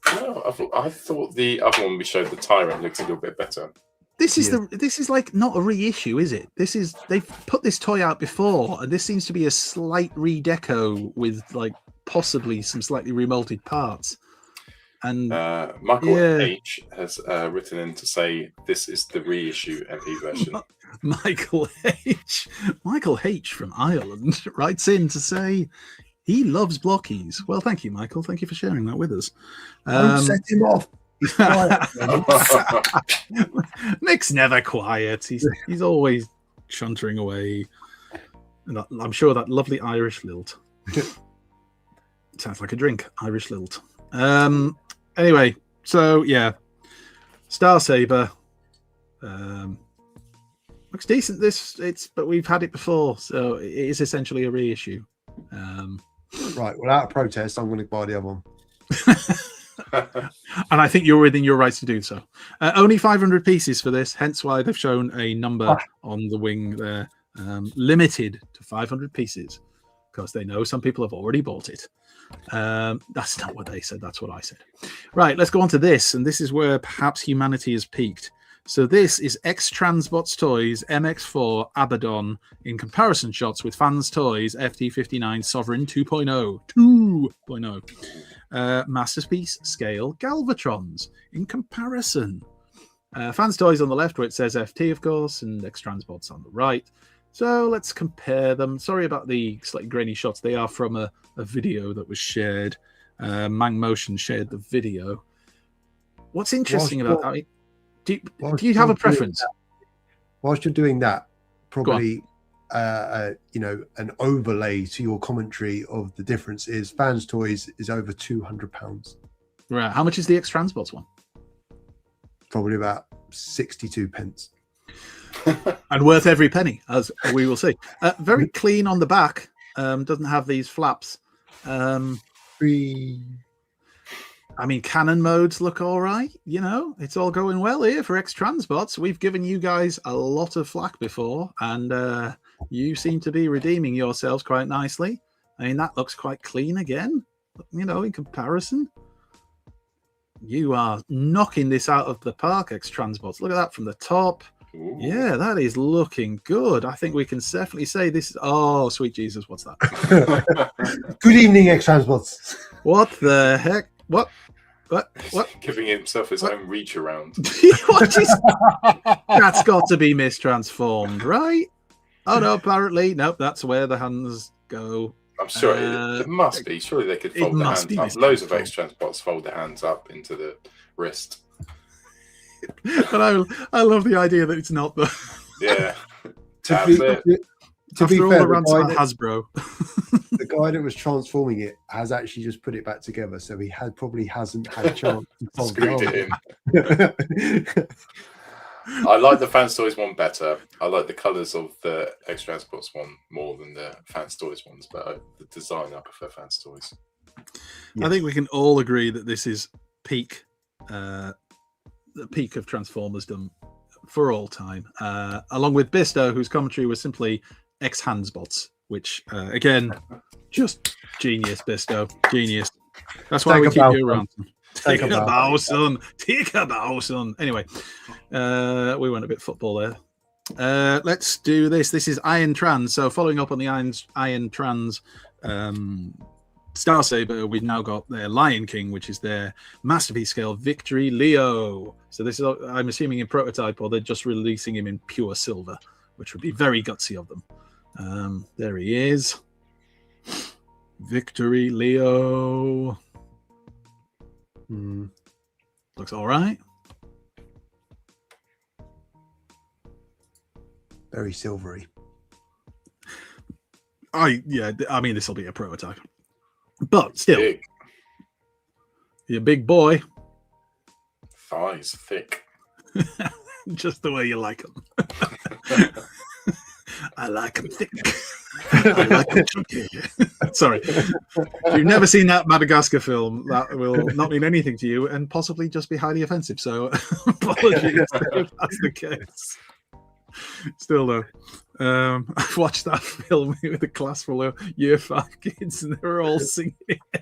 I thought the other one we showed, the Tyrant, looked a little bit better. This is like not a reissue, is it? They've put this toy out before, and this seems to be a slight redeco with like possibly some slightly remolded parts. And Michael H has written in to say this is the reissue MP version. Michael H from Ireland writes in to say, He loves blockies. Well, thank you, Michael. Thank you for sharing that with us. Don't set him off. Nick's never quiet. He's always chuntering away. And I'm sure that lovely Irish lilt. Sounds like a drink, Irish lilt. Anyway, so yeah, Star Saber looks decent. But we've had it before, so it is essentially a reissue. Right, without a protest, I'm going to buy the other one. And I think you're within your rights to do so. Only 500 pieces for this, hence why they've shown a number on the wing there. Limited to 500 pieces, because they know some people have already bought it. That's not what they said, that's what I said. Right, let's go on to this, and this is where perhaps humanity has peaked. So this is X-Transbots Toys MX4 Abaddon in comparison shots with Fans Toys FT59 Sovereign 2.0. Masterpiece scale Galvatrons in comparison. Fans Toys on the left, where it says FT, of course, and X-Transbots on the right. So let's compare them. Sorry about the slightly grainy shots. They are from a video that was shared. Mang Motion shared the video. What's interesting about that? Do you have a preference? Whilst you're doing that, probably an overlay to your commentary of the difference is Fans Toys is over £200. Right. How much is the X-Transbots one? Probably about 62 pence. And worth every penny, as we will see. Very clean on the back. Doesn't have these flaps. I mean, cannon modes look all right. You know, it's all going well here for X-Transbots. We've given you guys a lot of flack before, and you seem to be redeeming yourselves quite nicely. I mean, that looks quite clean again, you know, in comparison. You are knocking this out of the park, X-Transbots. Look at that from the top. Ooh. Yeah, that is looking good. I think we can definitely say this is... Oh, sweet Jesus, what's that? Good evening, X-Transbots. What the heck? What? Giving himself his own reach around. What is... That's got to be mistransformed, right? Oh, no, apparently. Nope, that's where the hands go. I'm sure it must be. Surely they could fold their hands up. Loads of X-Transbots fold their hands up into the wrist. But I love the idea that it's not the... Yeah. To be fair, the rants on Hasbro. The guy that was transforming it has actually just put it back together, so he probably hasn't had a chance to screwed it in. I like the Fans Toys one better. I like the colours of the X-Transbots one more than the Fans Toys ones, but the design I prefer Fans Toys. Yes. I think we can all agree that this is peak, the peak of Transformers done for all time, along with Bisto, whose commentary was simply X-Handsbots, which again, just genius, Bisto, genius. That's why we keep you around. Take a bow, son. Take a bow, son. Anyway, we went a bit football there. Let's do this. This is Iron Trans. So following up on the Iron Trans Star Saber, we've now got their Lion King, which is their masterpiece scale Victory Leo. So this is, I'm assuming, in prototype, or they're just releasing him in pure silver, which would be very gutsy of them. There he is. Victory Leo. Looks all right. Very silvery. I mean, this will be a prototype, but still, big. You're a big boy. Thighs thick. Just the way you like them. I like them thick. I like them chunky. Sorry. If you've never seen that Madagascar film, that will not mean anything to you and possibly just be highly offensive. So apologies if that's the case. Still though, I've watched that film with a class full of year 5 kids and they were all singing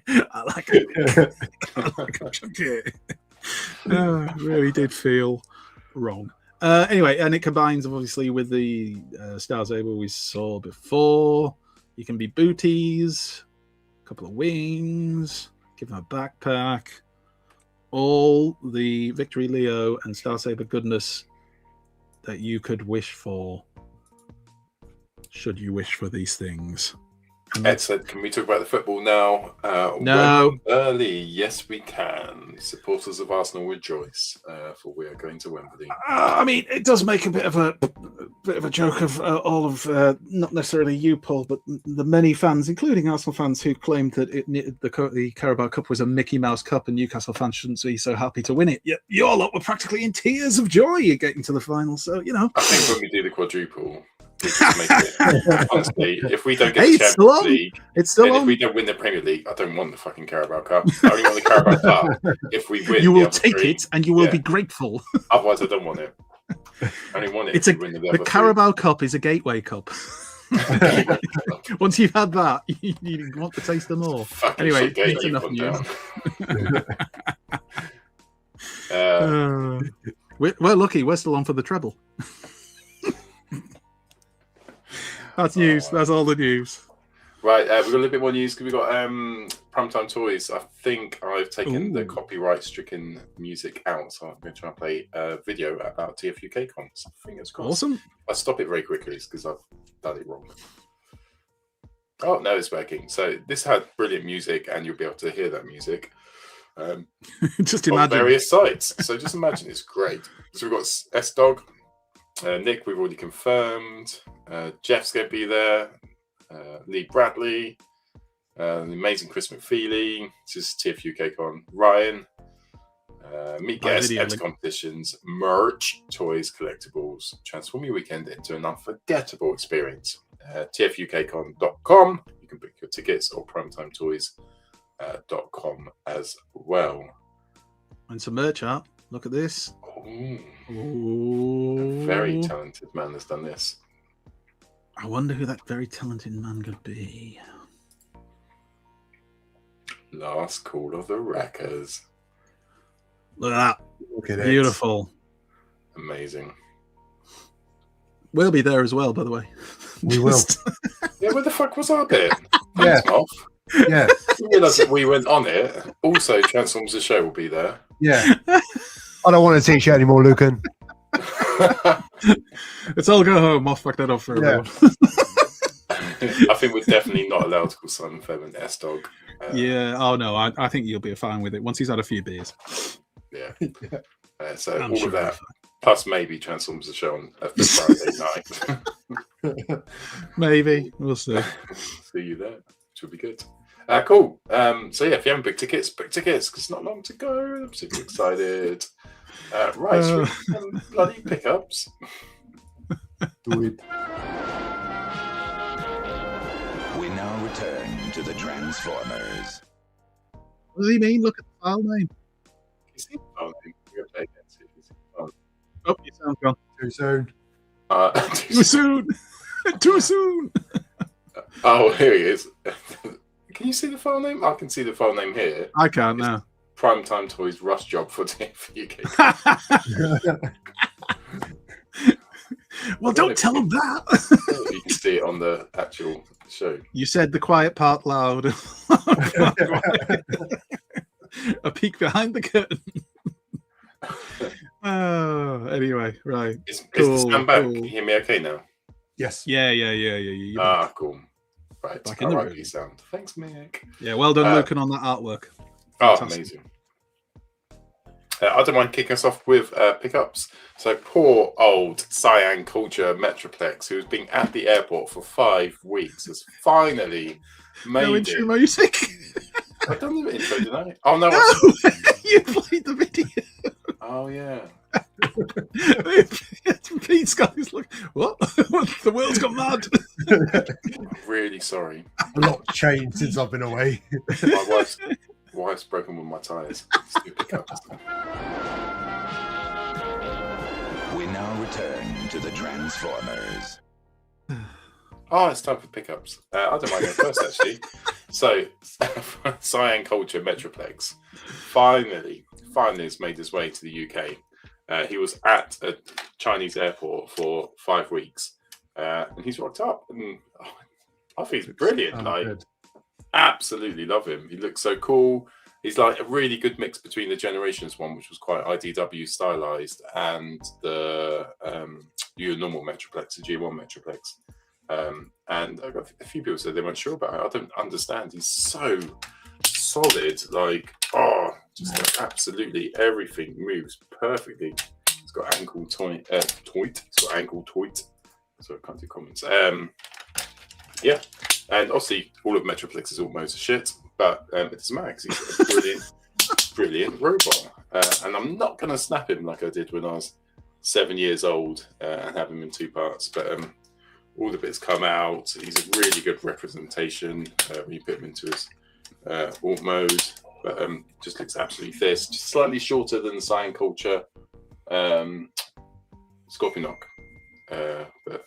I like it. I like it chunky. Really did feel wrong. Anyway, and it combines obviously with the Star Saber we saw before. You can be booties, a couple of wings, give them a backpack, all the Victory Leo and Star Saber goodness that you could wish for, should you wish for these things. Ed said, can we talk about the football now? No. Early. Yes, we can. Supporters of Arsenal rejoice, for we are going to Wembley. I mean, it does make a bit of a joke of all of, not necessarily you, Paul, but the many fans, including Arsenal fans, who claimed that the Carabao Cup was a Mickey Mouse Cup and Newcastle fans shouldn't be so happy to win it. Yet your lot were practically in tears of joy at getting to the final. So, you know. I think when we do the quadruple, we just make it. Honestly, if we don't get the Champions League, if we don't win the Premier League, I don't want the fucking Carabao Cup. I only want the Carabao Cup. If we win, you will take it and you will be grateful. Otherwise, I don't want it. I only want it. The Carabao Cup is a gateway cup. Once you've had that, you want to taste them more. Anyway, it's enough news. We're lucky. We're still on for the treble. That's news. That's all the news. Right, we've got a little bit more news because we've got Primetime Toys. I think I've taken the copyright-stricken music out, so I'm going to try and play a video about TFUK cons. Fingers crossed. Awesome. I'll stop it very quickly because I've done it wrong. Oh, no, it's working. So this had brilliant music, and you'll be able to hear that music just imagine. On various sites. So just imagine, it's great. So we've got S-Dog. Nick, we've already confirmed. Jeff's going to be there. Lee Bradley. The amazing Chris McFeely. This is TFUK Con. Ryan. Meet guests, enter competitions, merch, toys, collectibles. Transform your weekend into an unforgettable experience. TFUKCon.com. You can book your tickets, or primetimetoys.com as well. And some merch art. Look at this. A very talented man has done this. I wonder who that very talented man could be. Last call of the Wreckers. Look at that. Look at Beautiful. Amazing. We'll be there as well, by the way. We will. Yeah, where the fuck was our bit? Yeah. Off. Yeah. You realise that we went on it. Also, Transformers the Show will be there. Yeah. I don't want a t-shirt anymore, Lucan. Let's all go home. I'll fuck that up for everyone. I think we're definitely not allowed to call Simon Fairman S-Dog. Yeah. Oh, no. I think you'll be fine with it once he's had a few beers. Yeah. So I'm all sure of that. Plus maybe Transformers the Show on a Friday night. Maybe. We'll see. See you there. Which will be good. Cool. So yeah, if you haven't booked tickets, book tickets because it's not long to go. I'm super excited. Right, so bloody pickups. Do it. We now return to the Transformers. What does he mean? Look at the file name. Oh, you sound gone. Too soon. Too soon. Too soon. Oh, here he is. Can you see the file name? I can see the file name here. I can't now. Primetime Toys Rush Job for TFUK. Well, don't tell him that. You can see it on the actual show. You said the quiet part loud. A peek behind the curtain. Anyway, right. Is the stand back? Can you hear me okay now? Yes. Yeah. Cool. Right. Back in the room. Sound. Thanks, Mick. Yeah, well done, Lucan, on that artwork. Fantastic. Amazing. I don't mind kicking us off with pickups. So poor old Cyan Culture Metroplex, who's been at the airport for 5 weeks, has finally made no intro music. I've done the intro, didn't I? Oh no! You played the video. Oh yeah. Pete Sky's like, what? The world's gone mad. I'm really sorry. A lot changed since I've been away. My wife's broken with my tyres. Stupid cups. We now return to the Transformers. Oh, it's time for pickups. I don't mind going first, actually. So, Cyan Culture Metroplex finally has made his way to the UK. He was at a Chinese airport for 5 weeks, and he's rocked up. And I think he's brilliant. Absolutely love him. He looks so cool. He's like a really good mix between the Generations one, which was quite IDW stylized, and the your normal Metroplex, the G1 Metroplex. And I got a few people said they weren't sure about it. I don't understand. He's so solid. Like, just like absolutely everything moves perfectly. He's got ankle toit. He's got ankle toit. So I can't do comments. Yeah. And obviously, all of Metroplex is almost shit, but it's Max. He's a brilliant robot. And I'm not going to snap him like I did when I was 7 years old and have him in 2 parts. But all the bits come out. He's a really good representation when you put him into his alt mode. But just looks absolutely fierce. Just slightly shorter than Cyan Culture Scorpionok. But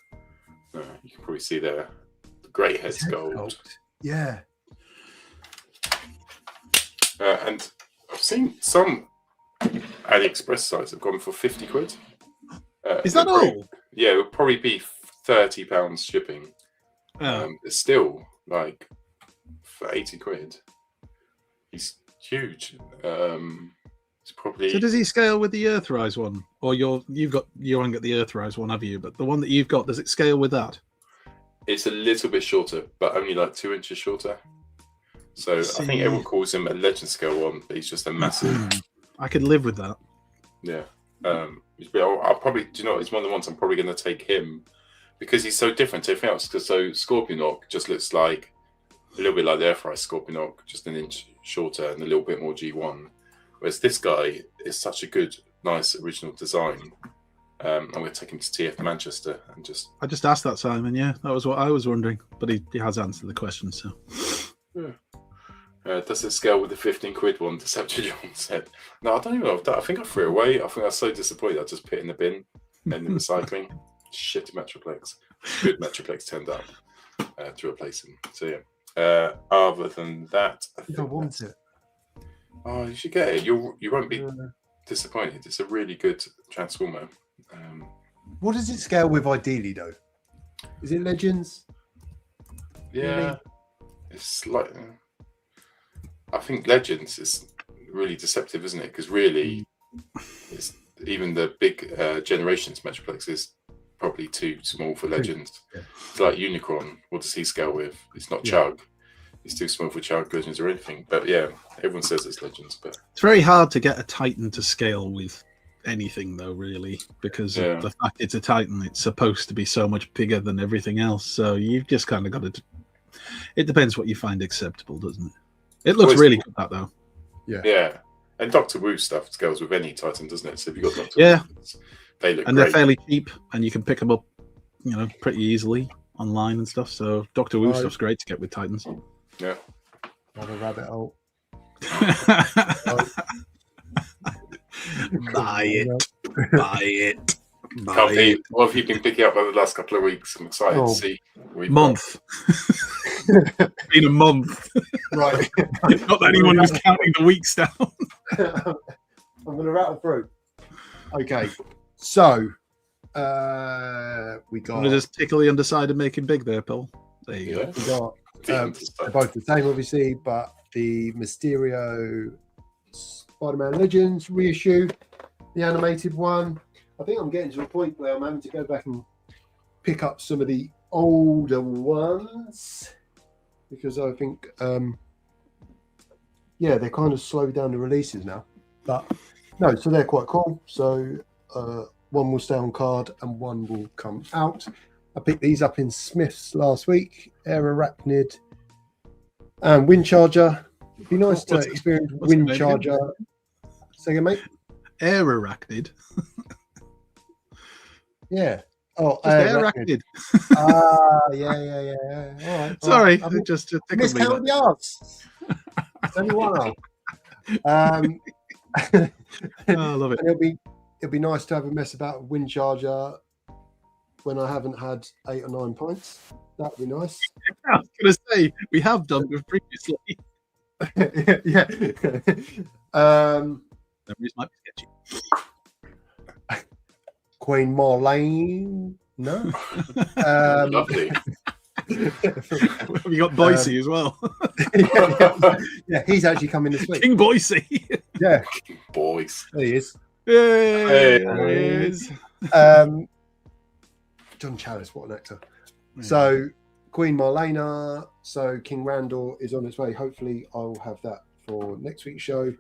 you can probably see there. Great head sculpt. Yeah. And I've seen some AliExpress sites have gone for 50 quid. Is that all? Yeah, it would probably be £30 shipping. It's still like for 80 quid. He's huge. It's probably. So does he scale with the Earthrise one, or you haven't got the Earthrise one, have you? But the one that you've got, does it scale with that? It's a little bit shorter, but only like 2 inches shorter. So I think everyone calls him a legend scale one, but he's just a massive. I could live with that. Yeah. I'll probably, do you know, it's one of the ones I'm probably going to take him because he's so different to everything else. Because so Scorpionok just looks like a little bit like the Earthrise Scorpionok, just an inch shorter and a little bit more G1. Whereas this guy is such a good, nice original design. I'm going to take him to TF Manchester and just. I just asked that, Simon. Yeah, that was what I was wondering, but he has answered the question. So. Yeah. Does it scale with the 15 quid one? Deception John said. No, I don't even know. I think I threw it away. I think I was so disappointed. I just put it in the bin and the recycling. Shit Metroplex. Good Metroplex turned up to replace him. So yeah. Other than that, I think I want it. Oh, you should get it. You won't be disappointed. It's a really good Transformer. What does it scale with ideally, though? Is it Legends? Yeah, really? It's like I think Legends is really deceptive, isn't it? Because really, it's even the big Generations Metroplex is probably too small for Legends. Yeah. It's like Unicron. What does he scale with? It's not Chug. It's too small for Chug Legends or anything. But yeah, everyone says it's Legends. But it's very hard to get a Titan to scale with anything, though, really, because of the fact it's a Titan. It's supposed to be so much bigger than everything else. So you've just kind of got to. It depends what you find acceptable, doesn't it? It looks really good, that though. Yeah. And Doctor Wu stuff scales with any Titan, doesn't it? So if you've got Doctor Wu, they look and great. They're fairly cheap, and you can pick them up, pretty easily online and stuff. So Doctor Wu stuff's great to get with Titans. Yeah. Another rabbit hole. Buy it. Buy it. What have you been picking up over the last couple of weeks? I'm excited to see. Month. It's been a month. Right. Not that anyone was counting the weeks down. I'm going to rattle through. Okay. So, we got. I'm just tickle the underside and make him big there, Paul. There you go. We got. They're both the same, obviously, but the Mysterio Spider-Man Legends reissue, the animated one. I think I'm getting to a point where I'm having to go back and pick up some of the older ones because I think, they kind of slowed down the releases now. But no, so they're quite cool. So one will stay on card and one will come out. I picked these up in Smith's last week. Air Arachnid and Wind Charger. It'd be nice to experience Wind Charger. Say again, mate. Air Arachnid. Yeah. Oh, Air Arachnid. Yeah. All right. Sorry, just to tickle me. Miscount the arts. It's only one arm. I love it. And it'll be nice to have a mess about with Wind Charger when I haven't had 8 or 9 pints. That'd be nice. I was going to say we have done this previously. Yeah. Memories might be sketchy. Queen Marlene. No. Lovely. We got Boise as well. Yeah, he's actually coming this week. King Boise. Yeah. King Boys. There he is. There he is. John Chalice, what an actor. So Queen Marlena, so King Randall is on its way. Hopefully I'll have that for next week's show.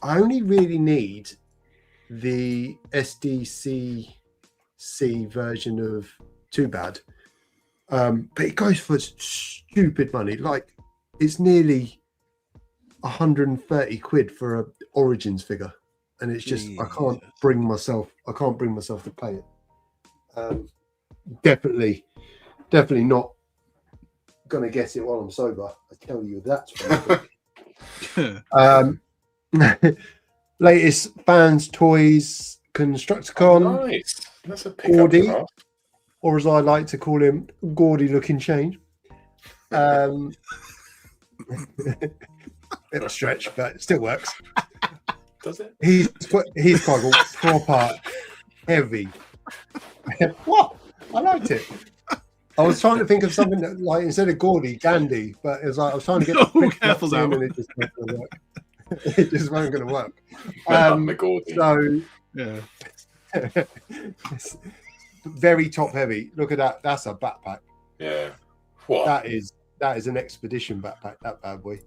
I only really need the SDCC version of Too Bad. But it goes for stupid money. Like, it's nearly 130 quid for a Origins figure. And it's just, I can't bring myself to play it. Definitely not gonna get it while I'm sober. I tell you that. Latest fans toys Constructicon. Nice. That's a Gordy, pickup. or as I like to call him, Gordy looking change. Bit of a stretch, but it still works. Does it? He's quite cool, proper heavy. What? I liked it. I was trying to think of something that, like, instead of Gordy, Gandhi, but it was like I was trying to get the careful now. and it just wasn't going to work. It just wasn't going to work. The Gordy. So Yeah. it's very top heavy. Look at that. That's a backpack. Yeah. What? That is an expedition backpack. That bad boy.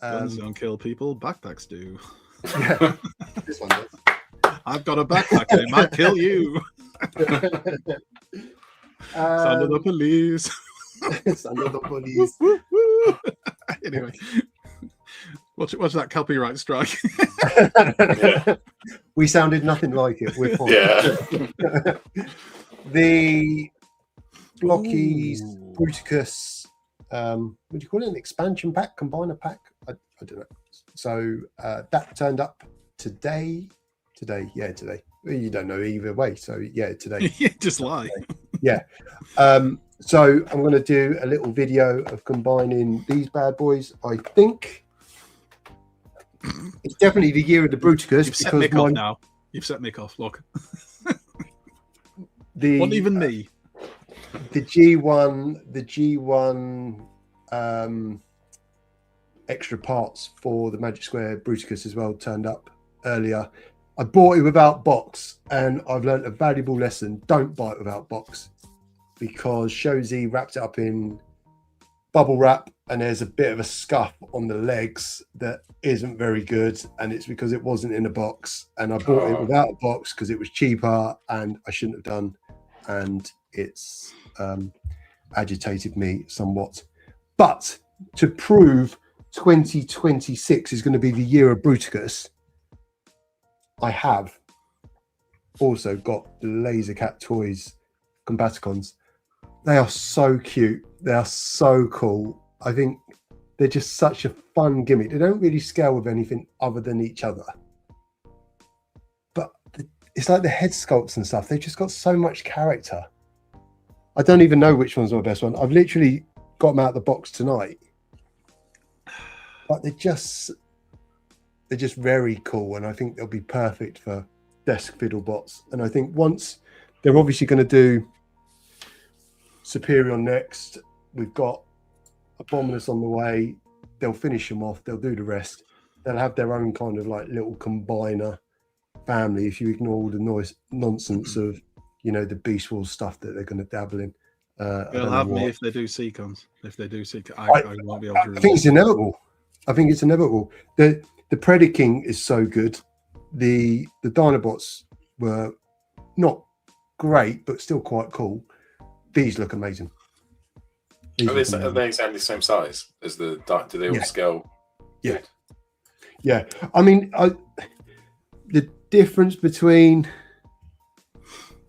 Guns don't kill people. Backpacks do. Yeah, this one does. I've got a backpack and it might kill you. Son of the police. Son of the police. Anyway, watch that copyright strike. We sounded nothing like it. We're fine. Yeah. The Blockies, Bruticus, what do you call it? An expansion pack, combiner pack? I don't know. So that turned up today. Today. You don't know either way. So yeah, today. Just lie. Yeah. So I'm going to do a little video of combining these bad boys. I think it's definitely the year of the Bruticus. You've set Mick off now. You've set Mick off. Look. Not even me. The G1 extra parts for the Magic Square Bruticus as well turned up earlier. I bought it without box, and I've learned a valuable lesson. Don't buy it without box, because Shozi wrapped it up in bubble wrap, and there's a bit of a scuff on the legs that isn't very good, and it's because it wasn't in a box. And I bought it without a box because it was cheaper, and I shouldn't have done, and it's agitated me somewhat. But to prove 2026 is going to be the year of Bruticus, I have also got the Laser Cat Toys Combaticons. They are so cute. They are so cool. I think they're just such a fun gimmick. They don't really scale with anything other than each other. But it's like the head sculpts and stuff. They've just got so much character. I don't even know which one's my best one. I've literally got them out of the box tonight. But they're just very cool, and I think they'll be perfect for desk fiddle bots. And I think once they're obviously going to do Superior next, we've got Abominus on the way. They'll finish them off. They'll do the rest. They'll have their own kind of like little combiner family. If you ignore all the nonsense of, the Beast Wars stuff that they're going to dabble in. They'll have me if they do Seacons. If they do Seacons, I won't be able to. I think it's inevitable. The Predacon is so good. The Dinobots were not great, but still quite cool. These look amazing. Are they exactly the same size as the? Do they all scale? Yeah, yeah. I mean, the difference between.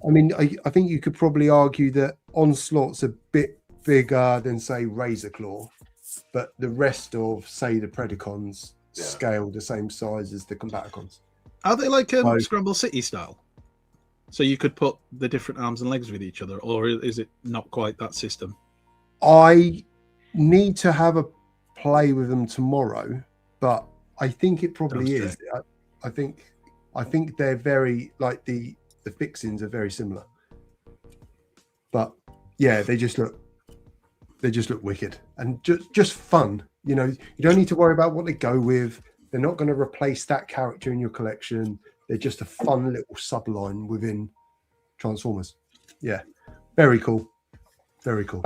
I think you could probably argue that Onslaught's a bit bigger than, say, Razorclaw, but the rest of, say, the Predacons scale the same size as the Combaticons. Are they like Scramble City style? So you could put the different arms and legs with each other, or is it not quite that system? I need to have a play with them tomorrow, but I think it probably is. I think they're very, like, the fixings are very similar. But yeah, they just look wicked and just fun. You don't need to worry about what they go with. They're not going to replace that character in your collection. They're just a fun little subline within Transformers. Yeah, very cool. Very cool.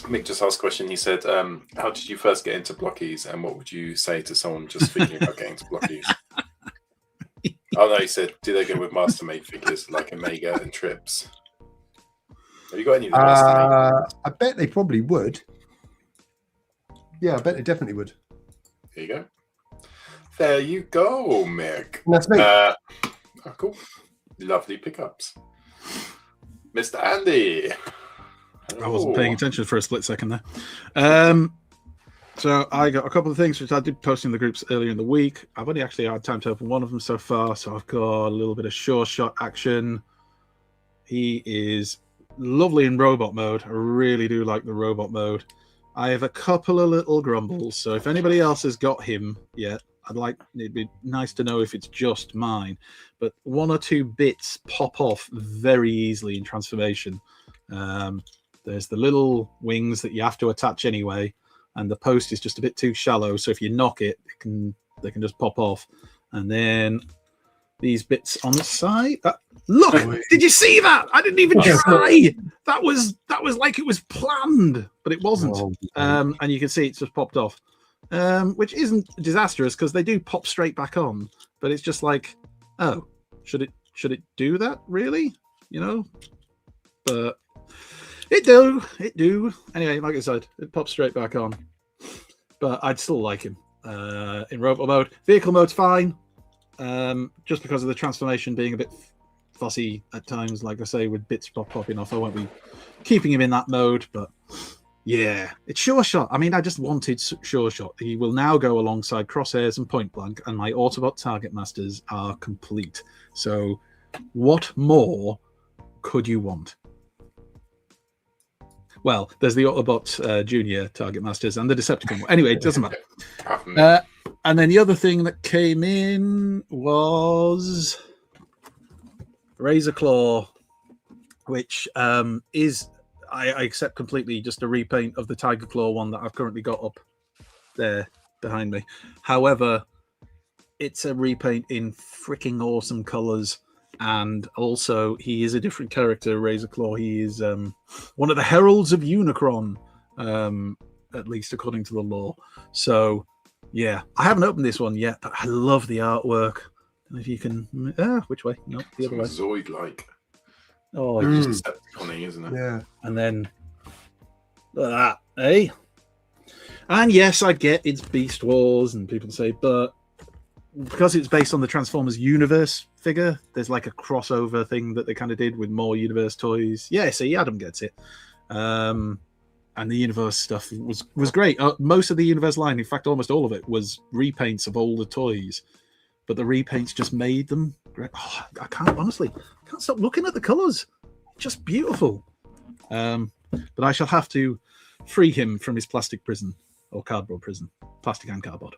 Mick just asked a question. He said, how did you first get into blockies, and what would you say to someone just thinking about getting into blockies? Oh, no, he said, do they go with Mastermade figures like Omega and Trips? Have you got any of the Mastermade? I bet they probably would. Yeah, I bet they definitely would. There you go. There you go, Mick. And that's me. Oh, cool. Lovely pickups. Mr. Andy. I wasn't paying attention for a split second there. So I got a couple of things which I did post in the groups earlier in the week. I've only actually had time to open one of them so far. So I've got a little bit of Sure Shot action. He is lovely in robot mode. I really do like the robot mode. I have a couple of little grumbles. So if anybody else has got him yet, it'd be nice to know if it's just mine. But one or two bits pop off very easily in transformation. There's the little wings that you have to attach anyway, and the post is just a bit too shallow. So if you knock it, they can just pop off. And then these bits on the side. Look, did you see that? I didn't even try. That was like it was planned, but it wasn't. And you can see it's just popped off, which isn't disastrous because they do pop straight back on. But it's just like, oh, should it do that really? You know, but. It do. Anyway, like I said, it pops straight back on. But I'd still like him in robot mode. Vehicle mode's fine. Just because of the transformation being a bit fussy at times, like I say, with bits popping off, I won't be keeping him in that mode. But yeah, it's Sure Shot. I mean, I just wanted Sure Shot. He will now go alongside Crosshairs and Point Blank, and my Autobot Target Masters are complete. So what more could you want? Well, there's the Autobot Junior Target Masters and the Decepticon. Anyway, it doesn't matter. And then the other thing that came in was Razor Claw, which is, I accept completely, just a repaint of the Tiger Claw one that I've currently got up there behind me. However, it's a repaint in freaking awesome colors. And also, he is a different character, Razor Claw. He is one of the heralds of Unicron, at least according to the lore. So, yeah, I haven't opened this one yet, but I love the artwork. And if you can, which way? No, the other way. Zoid-like. Oh, just Decepticon-y, isn't it? Yeah. And then look at that, eh? And yes, I get it's Beast Wars, and people say, but because it's based on the Transformers universe figure, there's like a crossover thing that they kind of did with more universe toys. Yeah, see, Adam gets it. And the universe stuff was great. Most of the universe line, in fact, almost all of it, was repaints of older toys. But the repaints just made them great. Oh, I can't stop looking at the colours. Just beautiful. But I shall have to free him from his plastic prison, or cardboard prison. Plastic and cardboard.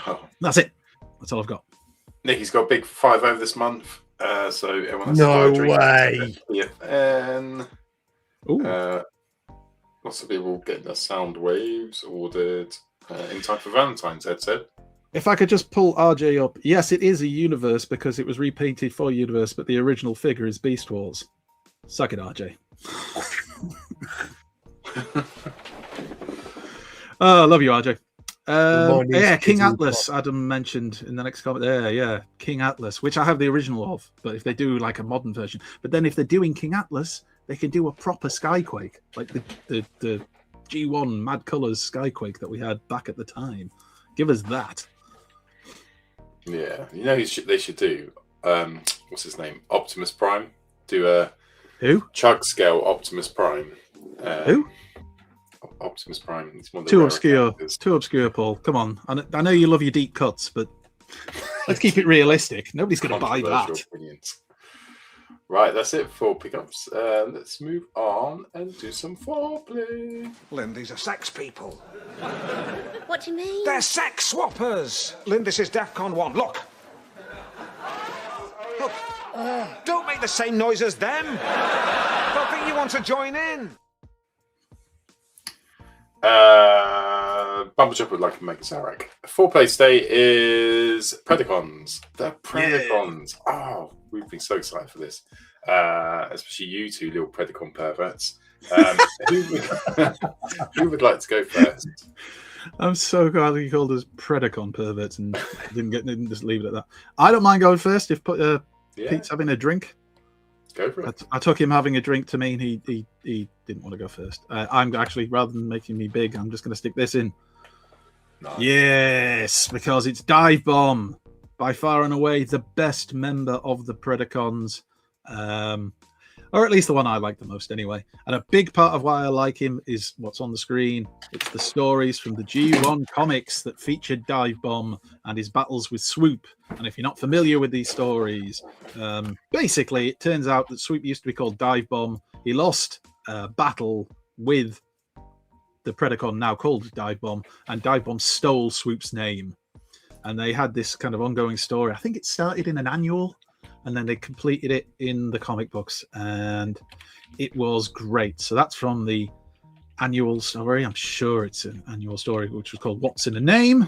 Oh. That's it. That's all I've got. Nicky's got a big 5-0 this month. So everyone has No to way. Yeah. And Ooh. lots of people getting their sound waves ordered in time for Valentine's, Ed said. If I could just pull RJ up. Yes, it is a universe because it was repainted for universe, but the original figure is Beast Wars. Suck it, RJ. Oh, I love you, RJ. Yeah, King Atlas, Adam mentioned in the next comment there. Yeah, King Atlas, which I have the original of, but if they do like a modern version, but then if they're doing King Atlas, they can do a proper Skyquake, like the G1 Mad Colors Skyquake that we had back at the time. Give us that. Yeah, you know they should do. What's his name? Optimus Prime. Do a who? Chug scale Optimus Prime. Who? Optimus Prime. It's one of the Too rarer obscure. characters. Too obscure, Paul. Come on. I know you love your deep cuts, but let's keep it realistic. Nobody's going to buy that. Controversial opinions. Right, that's it for pickups. Let's move on and do some foreplay. Lynn, these are sex people. What do you mean? They're sex swappers. Lynn, this is DEFCON 1. Look. Look. Don't make the same noise as them. Don't think you want to join in. Bumblechop would like to make Zarek. Foreplay today is Predacons. The Predacons. Yeah. Oh, we've been so excited for this. especially you two little Predacon perverts. Who would like to go first? I'm so glad you called us Predacon perverts and didn't just leave it at that. I don't mind going first if Pete's having a drink. Go for it. I took him having a drink to mean he didn't want to go first. I'm actually, rather than making me big, I'm just going to stick this in. Nice. Yes, because it's Dive Bomb, by far and away the best member of the Predacons, or at least the one I like the most anyway. And a big part of why I like him is what's on the screen. It's the stories from the G1 comics that featured Dive Bomb and his battles with Swoop. And if you're not familiar with these stories, basically it turns out that Swoop used to be called Dive Bomb. He lost a battle with the Predacon now called Dive Bomb, and Dive Bomb stole Swoop's name. And they had this kind of ongoing story. I think it started in an annual, and then they completed it in the comic books, and it was great. So that's from the annual story. I'm sure it's an annual story, which was called What's in a Name?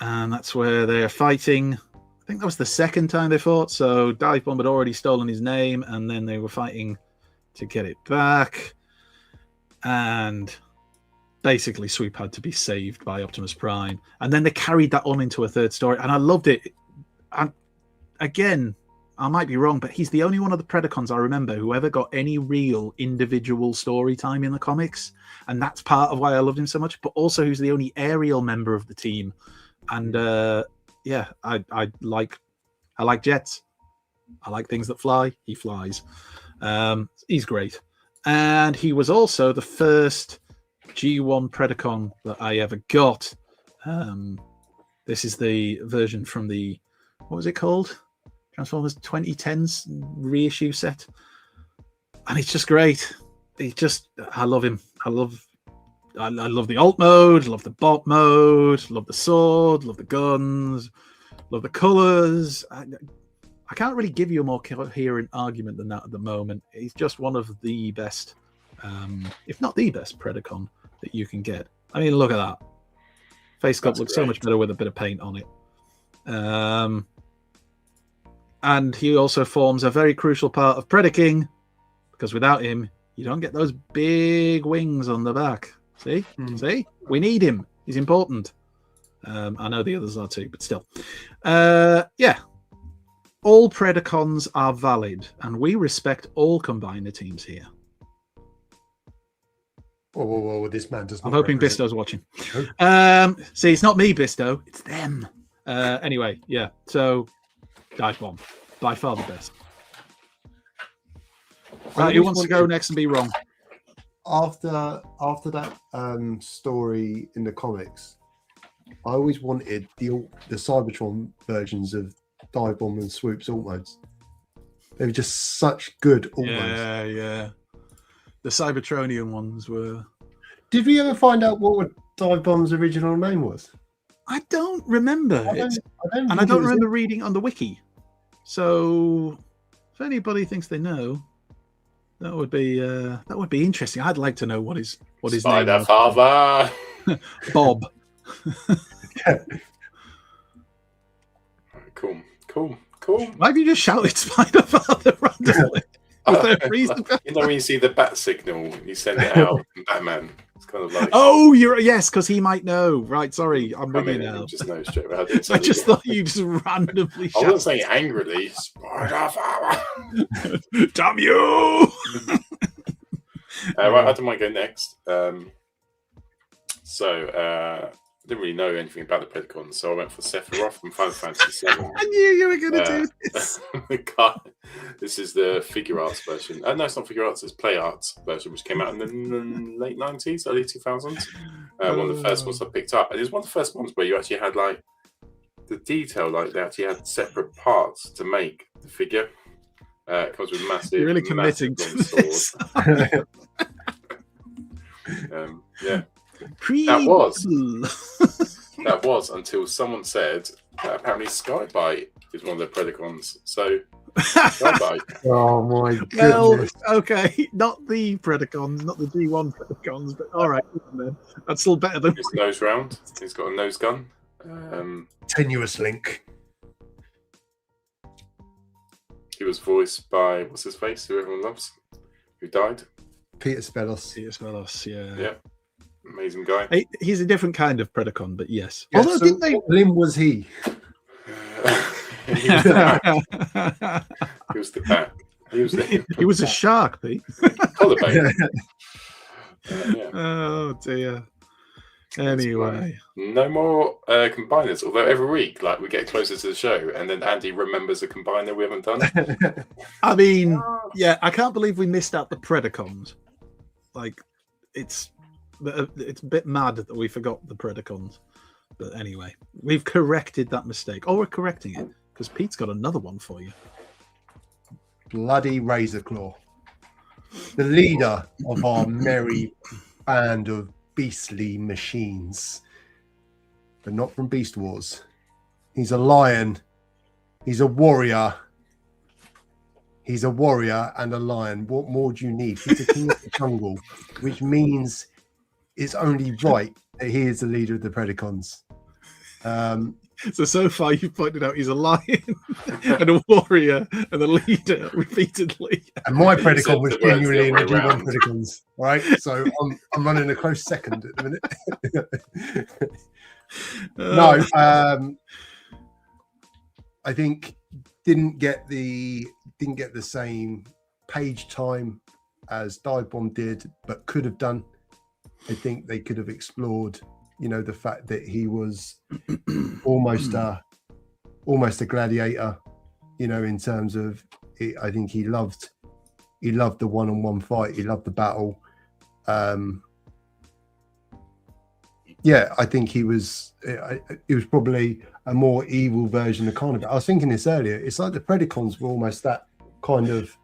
And that's where they're fighting. I think that was the second time they fought. So Dive Bomb had already stolen his name, and then they were fighting to get it back. And basically Swoop had to be saved by Optimus Prime. And then they carried that on into a third story, and I loved it. And again, I might be wrong, but he's the only one of the Predacons I remember who ever got any real individual story time in the comics. And that's part of why I loved him so much, but also he's the only aerial member of the team. And yeah, I like jets. I like things that fly. He flies. He's great. And he was also the first G1 Predacon that I ever got. This is the version from the, what was it called? Transformers 2010's reissue set. And it's just great. I love him. I love the alt mode, love the bot mode, love the sword, love the guns, love the colours. I can't really give you a more coherent argument than that at the moment. He's just one of the best, if not the best Predacon that you can get. I mean, look at that. Face sculpt looks so much better with a bit of paint on it. And he also forms a very crucial part of Predaking, because without him, you don't get those big wings on the back. See? See? We need him. He's important. I know the others are too, but still. Yeah. All Predacons are valid, and we respect all Combiner teams here. Whoa, this man does not. I'm hoping Bisto's watching. See, it's not me, Bisto. It's them. Anyway, yeah. So, Dive Bomb. By far the best. Right, who wants to go next and be wrong? After that story in the comics, I always wanted the Cybertron versions of Dive Bomb and Swoop's alt modes. They were just such good alt modes. Yeah. The Cybertronian ones were. Did we ever find out what Dive Bomb's original name was? I don't remember. I don't remember reading on the wiki. So, if anybody thinks they know, that would be interesting. I'd like to know what his name was. Father. Bob. Cool. Why have you just shouted Spider Father randomly? Was there a reason? You know when you see the bat signal, you send it out in Batman. It's kind of like, oh, yes, because he might know. Right, sorry, I'm with you now. Just know straight away. I just thought you just randomly. I wasn't saying angrily. Spider Father. Damn you! Right, I don't mind going next. I didn't really know anything about the Predacons, so I went for Sephiroth from Final Fantasy VII. I knew you were going to do this. This is the figure arts version. No, it's not figure arts, it's play arts version, which came out in the late 90s, early 2000s. One of the first ones I picked up. And it was one of the first ones where you actually had, like, the detail, like, they actually had separate parts to make the figure. It comes with massive. You're really committing to this. Yeah. That was until someone said that apparently Skybite is one of the Predacons. So Skybite. Oh my goodness. Well, okay, not the Predacons, not the G1 Predacons, but all right, then. That's still better than his nose round. He's got a nose gun. Tenuous link. He was voiced by what's his face, who everyone loves, who died. Peter Spellos. Yeah. Amazing guy. He's a different kind of Predacon, but yes. Yeah, Although, so didn't they? what limb was he? He was the bat. He was the bat. He was a shark, Pete. Collarbone. Oh dear. Anyway, no more combiners. Although every week, like we get closer to the show, and then Andy remembers a combiner we haven't done. I mean, yeah, I can't believe we missed out the Predacons. Like, it's a bit mad that we forgot the Predacons. But anyway, we've corrected that mistake. Oh, we're correcting it because Pete's got another one for you. Bloody Razorclaw, the leader of our merry band of beastly machines, but not from Beast Wars. He's a lion. He's a warrior. He's a warrior and a lion. What more do you need? He's the king of the jungle, which means it's only right that he is the leader of the Predacons. So far you've pointed out he's a lion and a warrior and a leader repeatedly. And my Predacon was genuinely in the G1 Predacons. All right, so I'm running a close second at the minute. No, I think didn't get the same page time as Dive Bomb did, but could have done. I think they could have explored, the fact that he was almost a gladiator, in terms of, I think he loved the one-on-one fight. He loved the battle. I think he was probably a more evil version of Carnival. I was thinking this earlier. It's like the Predacons were almost that kind of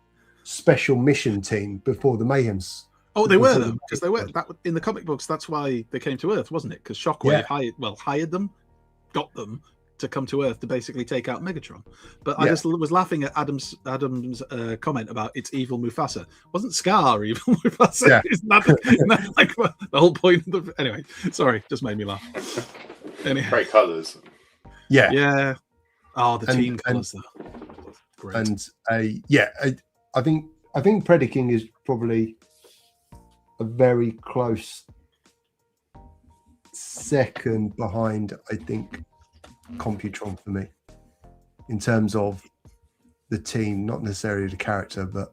special mission team before the Mayhems. Oh, they were though, because they were in the comic books. That's why they came to Earth, wasn't it? Because Shockwave hired them, got them to come to Earth to basically take out Megatron. But I just was laughing at Adam's comment about it's evil Mufasa. Wasn't Scar evil Mufasa? Yeah. Isn't that like the whole point of the... Anyway, sorry, just made me laugh. Anyway. Great colours. Yeah. Oh, the team colours though. Great. And I think Predacon is probably a very close second behind, I think, Computron for me, in terms of the team, not necessarily the character, but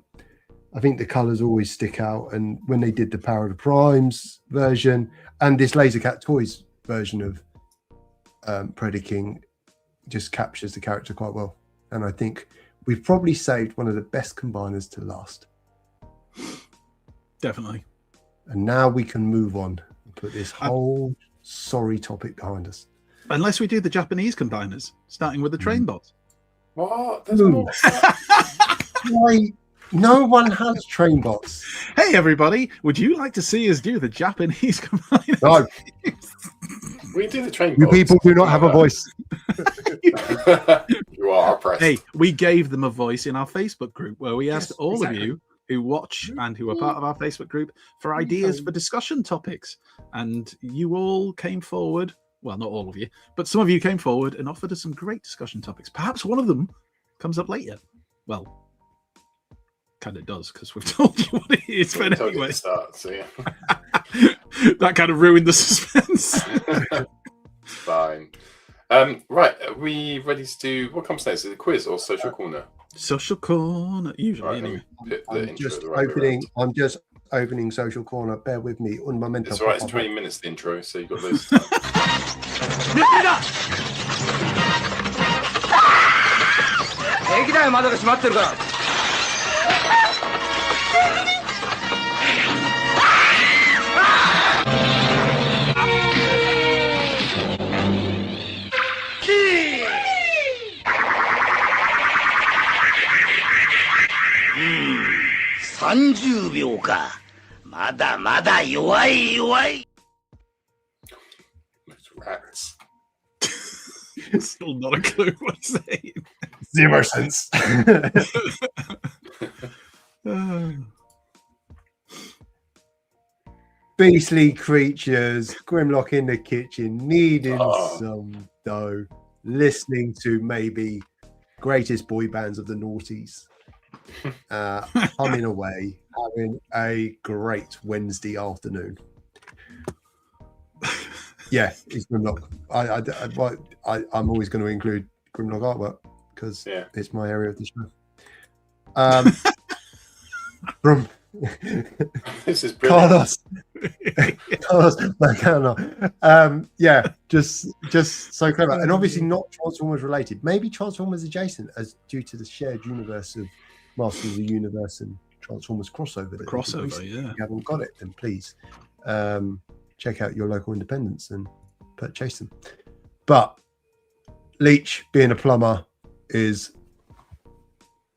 I think the colours always stick out. And when they did the Power of the Primes version and this Laser Cat Toys version of Predacon, just captures the character quite well. And I think we've probably saved one of the best combiners to last. Definitely. And now we can move on and put this whole sorry topic behind us. Unless we do the Japanese combiners, starting with the train bots. What? There's more. Why? No one has train bots. Hey, everybody. Would you like to see us do the Japanese combiners? No. We do the train You bots. people do not have a voice. You are oppressed. Hey, we gave them a voice in our Facebook group where we asked all of you who watch and who are part of our Facebook group for ideas for discussion topics. And you all came forward. Well, not all of you, but some of you came forward and offered us some great discussion topics. Perhaps one of them comes up later. Well, kind of does, because we've told you what it is. But anyway, that kind of ruined the suspense. Fine. Right, are we ready to do what comes next? Is it a quiz or social corner? Social corner, usually. Right, anyway. I'm just opening social corner. Bear with me. Un momento. It's all right. It's 20 minutes the intro, so you've got loads of time. 平気だよ、窓が閉まってるから。30秒か。まだまだ弱い弱い。 Rats. Still not a clue what I'm saying. Zero sense. Beastly creatures, Grimlock in the kitchen, needing some dough, listening to maybe greatest boy bands of the noughties. Humming away, having a great Wednesday afternoon. Yeah, it's Grimlock. I'm always going to include Grimlock artwork because it's my area of the show. From this is brilliant. Carlos Bacano. Just so clever, and obviously not Transformers related. Maybe Transformers adjacent, as due to the shared universe of Masters of the Universe and Transformers crossover. The crossover, If you haven't got it, then please check out your local independents and purchase them. But Leech, being a plumber, is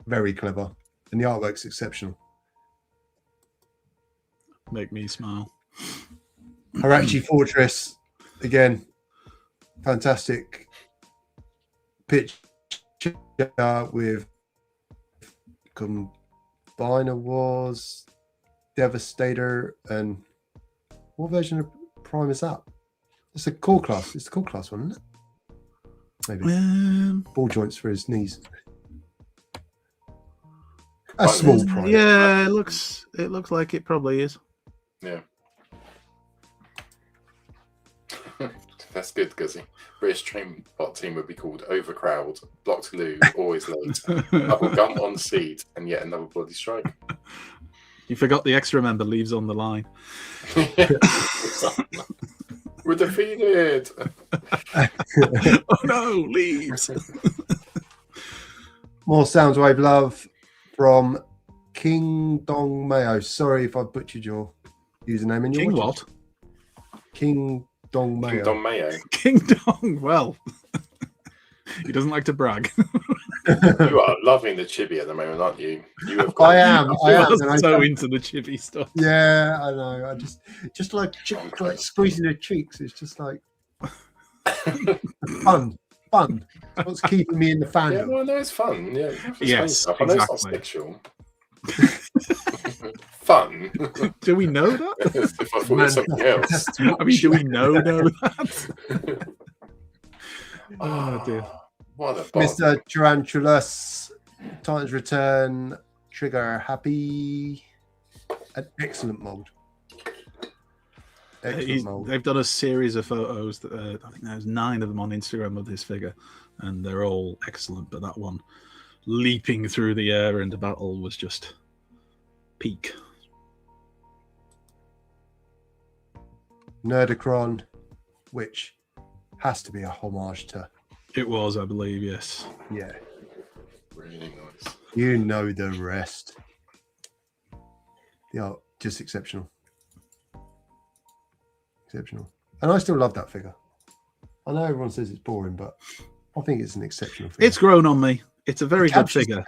very clever, and the artwork's exceptional. Make me smile. Harachi Fortress, again, fantastic picture with Combiner Wars, Devastator, and what version of Prime is that? It's a core class. It's the core class one, isn't it? Maybe. Ball joints for his knees. A small Prime. Yeah, it looks like it probably is. Yeah. That's good, Guzzy. British train bot team would be called Overcrowd, Blocked Lou, Always Late, Double Gum on Seat, and yet another bloody strike. You forgot the extra member leaves on the line. We're defeated. Oh no, leaves. More Soundswave love from King Dong Mayo. Sorry if I butchered your username. And King what? King Dong Mayo. King Dong Mayo. King Dong. Well, he doesn't like to brag. You are loving the chibi at the moment, aren't you? You have I am. So into the chibi stuff. Yeah, I know. I just like squeezing her cheeks. It's just like fun. That's what's keeping me in the fandom. Yeah, well, no, it's fun. Yeah, yes, I know it's not sexual. Fun. Do we know that? If I thought it was something else. I mean, do we know that? Oh dear. What a Mr. Tarantulas, Titans Return, Trigger Happy. An excellent mold. They've done a series of photos. That, I think there's 9 of them on Instagram of this figure, and they're all excellent. But that one, leaping through the air into battle, was just peak. Nerdicron, which has to be a homage to. It was, I believe, yes. Yeah. Really nice. You know the rest. Yeah, just exceptional. Exceptional. And I still love that figure. I know everyone says it's boring, but I think it's an exceptional figure. It's grown on me. It's a very good figure.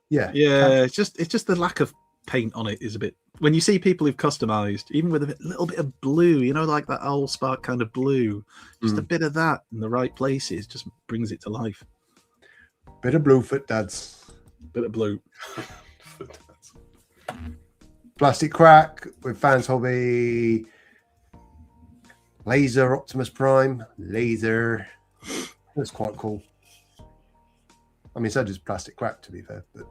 Yeah. Yeah, it's just the lack of paint on it is a bit. When you see people who've customized, even with a little bit of blue, you know, like that old spark kind of blue, just a bit of that in the right places just brings it to life. Bit of blue foot dads. Bit of blue. Plastic Crack with Fans Hobby. Laser Optimus Prime. Laser. That's quite cool. I mean, so does Plastic Crack, to be fair, but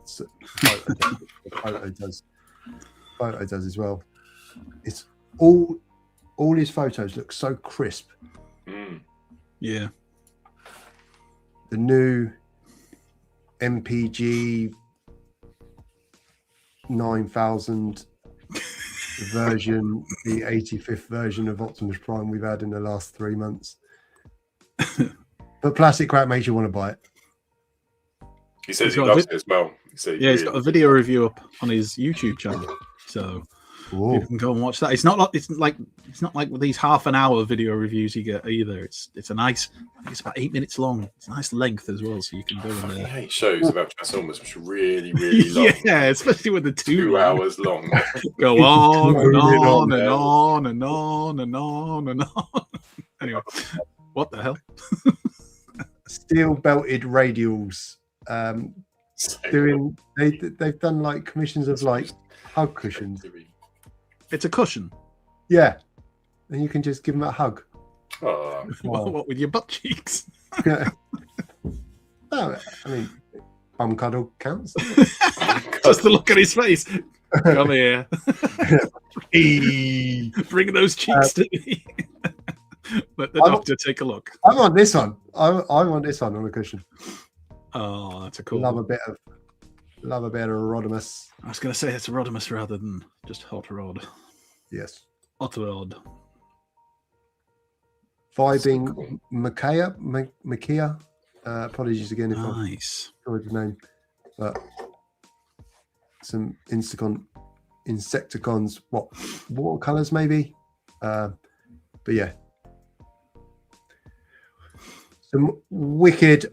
Photo does as well. It's all his photos look so crisp. Yeah. The new MPG 9000 version, the 85th version of Optimus Prime we've had in the last 3 months. But Plastic Crack makes you want to buy it. He says he loves it as well. He's got a video review up on his YouTube channel, so you can go and watch that. It's not like these half an hour video reviews you get either. It's a nice. I think it's about 8 minutes long. It's a nice length as well, so you can go in there. I hate shows about Transformers which are really, really long. Yeah, especially with the 2 hours long. Go on and on and on and on and on and on. Anyway, what the hell? Steel belted radials. They've done like commissions of like hug cushions. It's a cushion. Yeah, and you can just give them a hug. Oh, what with your butt cheeks? Yeah. No, I mean, bum cuddle counts. Just the look at his face. Come here. Bring those cheeks to me. Let the doctor take a look. I want this one. I want this one on the cushion. Oh, that's a cool Love one. a bit of Rodimus. I was going to say it's a Rodimus rather than just Hot Rod. Yes. Hot Rod. Vibing Makia. Apologies again if I destroyed the name. But some Insecticons, what watercolors maybe? But yeah. Some wicked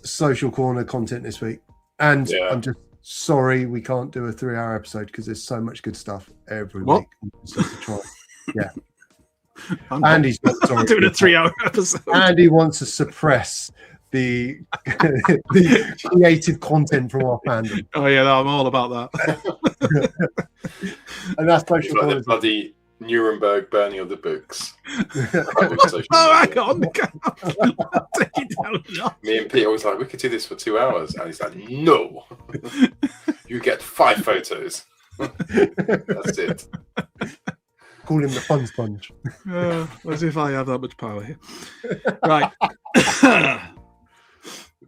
social corner content this week. And I'm just sorry we can't do a 3-hour episode because there's so much good stuff every week. Yeah. Andy's not sorry. Doing a 3-hour episode. Andy wants to suppress the creative content from our fandom. Oh yeah, no, I'm all about that. And that's social like corner. the bloody Nuremberg burning of the books. Hang on. Take it down. Me and Peter was like, we could do this for 2 hours. And he's like, no. You get 5 photos. That's it. Call him the fun sponge. As if I have that much power here. Right.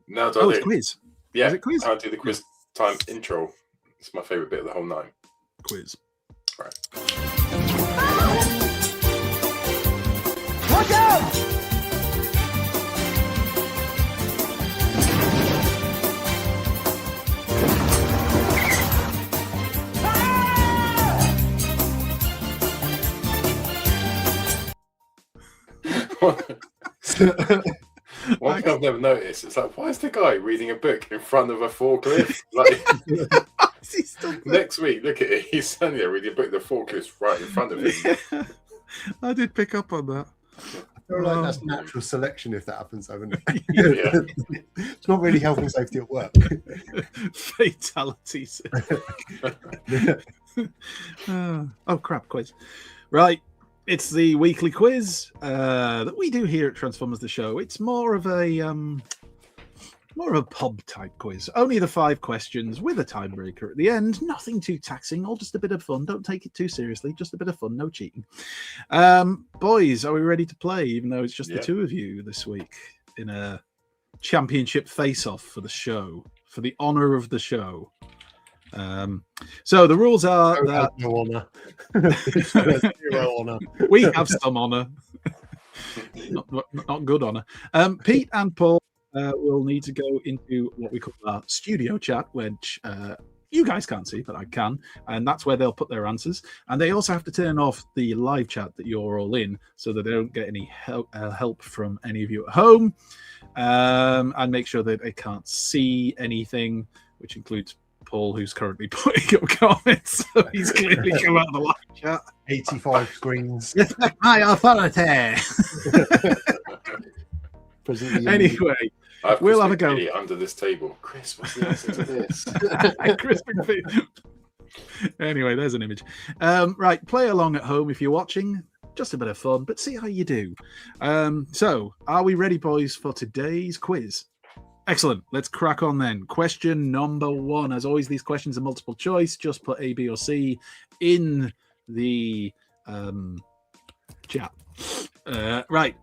Now do I it's do quiz. Yeah, Is it quiz? I'll do the quiz time intro. It's my favourite bit of the whole night. Quiz. Right. Watch out! One thing I've never noticed is like, why is the guy reading a book in front of a forklift? Like, next week, look at it. He's standing there reading a book. The forklift's right in front of him. Yeah, I did pick up on that. I feel like that's natural selection if that happens, haven't it? Yeah. It's not really health and safety at work. Fatalities. Oh crap! Quiz. Right. It's the weekly quiz that we do here at Transformers the Show. It's more of a pub type quiz. Only the 5 questions with a tiebreaker at the end. Nothing too taxing, all just a bit of fun. Don't take it too seriously. Just a bit of fun, no cheating. Boys, are we ready to play? Even though it's just the 2 of you this week in a championship face-off for the show, for the honor of the show. So the rules are that no honor. Zero honor. We have some honor, not good honor. Pete and Paul will need to go into what we call our studio chat, which you guys can't see, but I can, and that's where they'll put their answers. And they also have to turn off the live chat that you're all in, so that they don't get any help from any of you at home, and make sure that they can't see anything, which includes Paul, who's currently putting up comments, so he's clearly come out of the live chat. 85 screens. Respect my authority. Anyway, we'll have a go under this table. Chris, what's the answer to this? Chris McPhee. Anyway, there's an image. Right, play along at home if you're watching. Just a bit of fun, but see how you do. So, are we ready, boys, for today's quiz? Excellent. Let's crack on then. Question number 1. As always, these questions are multiple choice. Just put A, B, or C in the chat. Right.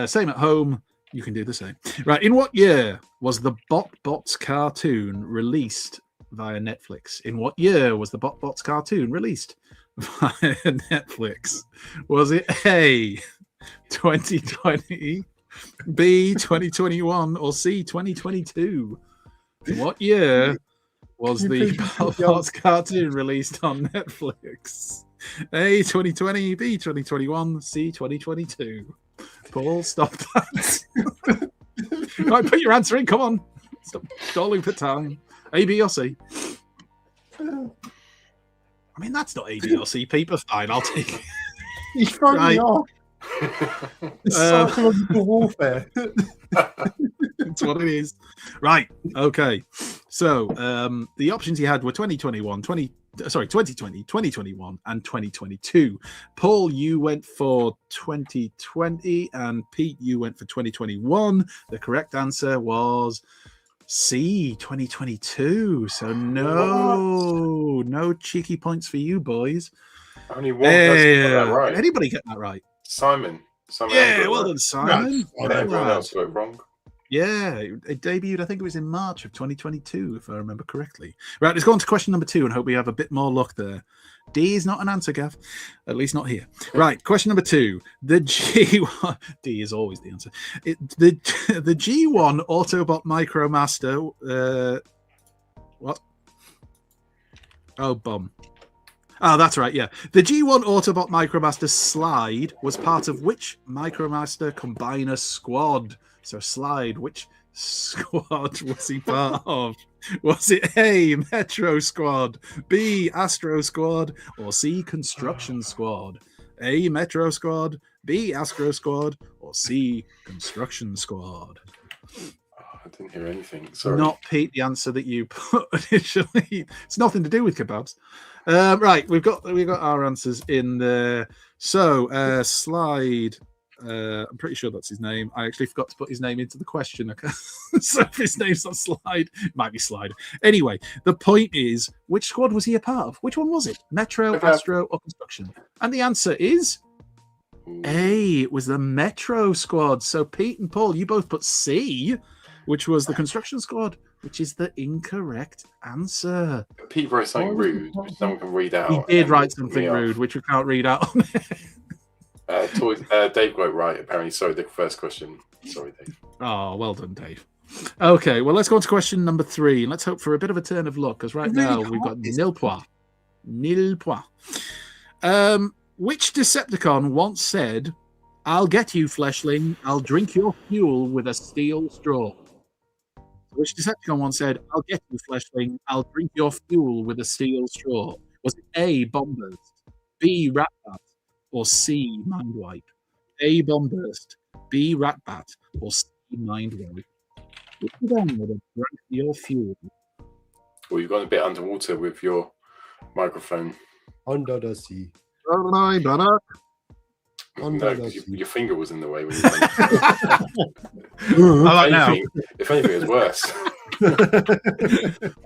Same at home. You can do the same. Right. In what year was the Bots cartoon released via Netflix? In what year was the Bots cartoon released via Netflix? Was it A, 2020? B, 2021, or C, 2022? What year was the Bots cartoon released on Netflix? A, 2020, B, 2021, C, 2022. Paul, stop that. Right, put your answer in, come on. Stop stalling for time. A, B, or C? I mean, that's not A, B, or C, Pete, but fine, I'll take it. You throw me off. It's psychological warfare. That's what it is. Right. Okay. So the options you had were 2020, 2021, and 2022. Paul, you went for 2020, and Pete, you went for 2021. The correct answer was C, 2022. So no cheeky points for you boys. Only one person got that Did right. anybody get that right? Simon. Yeah, well done, Simon. And everyone else got it wrong. Yeah, it debuted, I think it was in March of 2022, if I remember correctly. Right, let's go on to question number 2 and hope we have a bit more luck there. D is not an answer, Gav. At least not here. Right, question number 2. The G1... D is always the answer. The G1 Autobot Micromaster... what? Oh, bomb. Oh, that's right, yeah. The G1 Autobot Micromaster Slide was part of which Micromaster Combiner squad? So Slide, which squad was he part of? Was it A, Metro Squad, B, Astro Squad, or C, Construction Squad? A, Metro Squad, B, Astro Squad, or C, Construction Squad? I didn't hear anything. Sorry. Not Pete, the answer that you put initially. It's nothing to do with kebabs. Right, we've got our answers in there. So Slide, I'm pretty sure that's his name. I actually forgot to put his name into the question. So if his name's not Slide, it might be Slide. Anyway, the point is, which squad was he a part of? Which one was it? Metro, Astro, or Construction? And the answer is A. It was the Metro squad. So Pete and Paul, you both put C, which was the Construction squad, which is the incorrect answer. Pete wrote something rude, which no one can read out. He did write something rude, which we can't read out. Dave got it right, apparently. Sorry, the first question. Sorry, Dave. Oh, well done, Dave. Okay, well, let's go on to question number 3. Let's hope for a bit of a turn of luck, because right now we've got nil points. Nil points. Which Decepticon once said, "I'll get you, fleshling. I'll drink your fuel with a steel straw"? Which Decepticon once said, "I'll get you, fleshling. I'll drink your fuel with a steel straw"? Was it A, Bombburst, B, Ratbat, or C, Mindwipe? A, Bombburst, B, Ratbat, or C, Mindwipe? Which of them would have drank your fuel? Well, you've gone a bit underwater with your microphone. Under the sea. No, your finger was in the way when you done it. How about now? If anything, it's worse.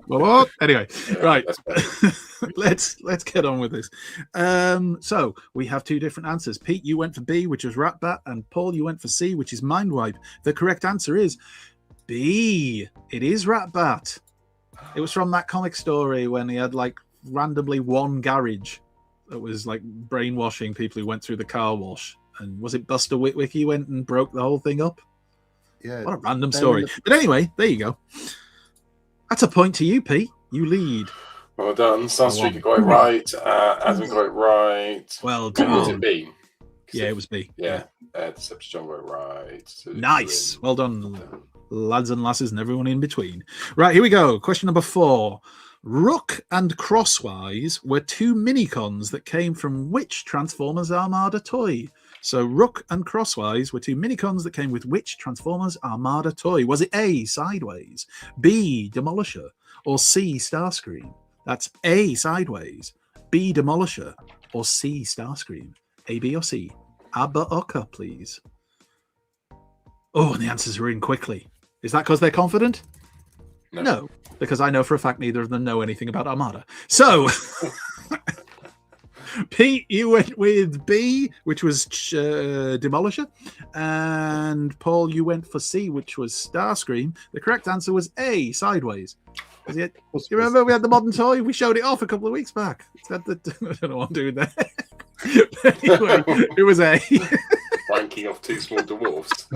Well, anyway, Yeah, right. that's better. let's get on with this. So we have 2 different answers. Pete, you went for B, which is Ratbat, and Paul, you went for C, which is Mindwipe. The correct answer is B. It is Ratbat. It was from that comic story when he had like randomly one garage that was like brainwashing people who went through the car wash. And was it Buster Witwick he went and broke the whole thing up? Yeah. What a random story. But anyway, there you go. That's a point to you, Pete. You lead. Well done. Sunstreaker got it right. Adam got it right. Well Was done. it B? Yeah, it was B. Yeah. Decepticon got it right. So Nice. Well done, lads and lasses and everyone in between. Right, here we go. Question number 4. Rook and Crosswise were 2 minicons that came from which Transformers Armada toy? So Rook and Crosswise were 2 minicons that came with which Transformers Armada toy? Was it A, Sideways, B, Demolisher, or C, Starscream? That's A, Sideways, B, Demolisher, or C, Starscream. A, B, or C? Abba Oka, please. Oh, and the answers are in quickly. Is that because they're confident? No, because I know for a fact neither of them know anything about Armada. So, Pete, you went with B, which was Demolisher, and Paul, you went for C, which was Starscream. The correct answer was A, Sideways. You remember we had the modern toy? We showed it off a couple of weeks back. I don't know what I'm doing there. Anyway, it was A. Wanking off 2 small dwarfs.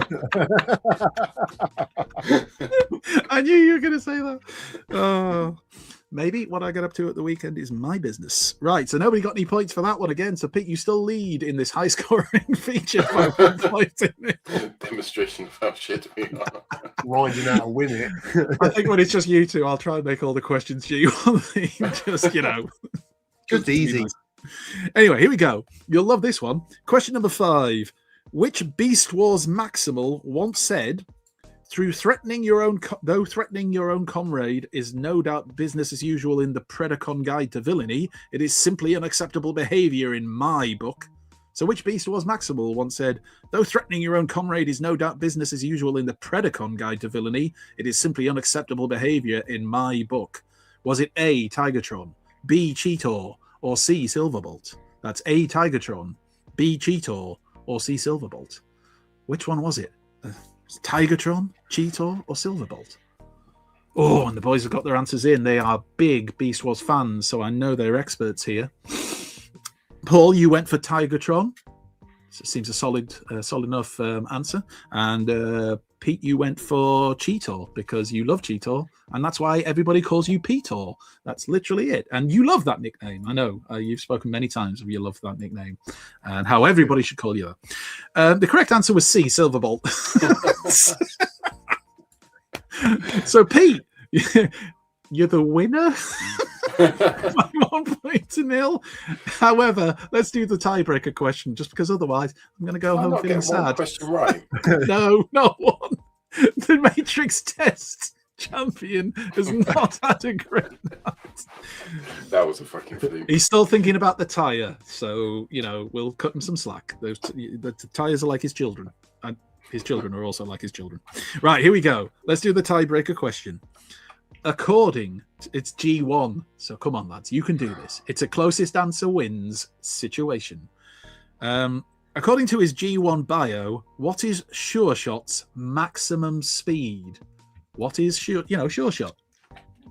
I knew you were going to say that. Oh, maybe what I get up to at the weekend is my business. Right, so nobody got any points for that one again. So, Pete, you still lead in this high-scoring feature by 1 point. Demonstration of how shit we are. Grinding out and win it. I think when it's just you two, I'll try and make all the questions G1. Just, Just easy. Nice. Anyway, here we go. You'll love this one. Question number 5. Which Beast Wars Maximal once said, though threatening your own comrade is no doubt business as usual in the Predacon Guide to Villainy, it is simply unacceptable behavior in my book. So which Beast Wars Maximal once said, though threatening your own comrade is no doubt business as usual in the Predacon Guide to Villainy, it is simply unacceptable behavior in my book. Was it A, Tigertron, B, Cheetor, or C, Silverbolt? That's A, Tigertron, B, Cheetor, or C, Silverbolt. Which one was it? Tigertron, Cheetor, or Silverbolt? Oh, and the boys have got their answers in. They are big Beast Wars fans, so I know they're experts here. Paul, you went for Tigertron. Seems a solid enough answer. And Pete, you went for Cheetor because you love Cheetor, and that's why everybody calls you Petor. That's literally it. And you love that nickname. I know you've spoken many times of you love that nickname and how everybody should call you that. The correct answer was C, Silverbolt. So Pete, you're the winner. 1-0. However, let's do the tiebreaker question, just because otherwise I'm going to go home feeling sad. One question right. No, not one. The Matrix Test champion has not had a great night. That was a fucking fluke. He's still thinking about the tire, so we'll cut him some slack. The tires are like his children, and his children are also like his children. Right, here we go. Let's do the tiebreaker question. According to, it's G1, so come on, lads, you can do this. It's a closest answer wins situation. According to his G1 bio, what is Sure Shot's maximum speed? What is Sure Shot?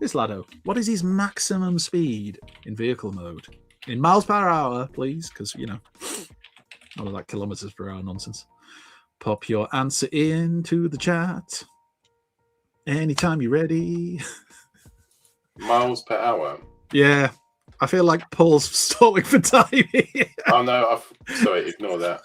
This laddo. What is his maximum speed in vehicle mode? In miles per hour, please, because all of that kilometers per hour nonsense. Pop your answer into the chat. Anytime you're ready. Miles per hour? Yeah. I feel like Paul's stalling for time here. Oh, no. Sorry, ignore that.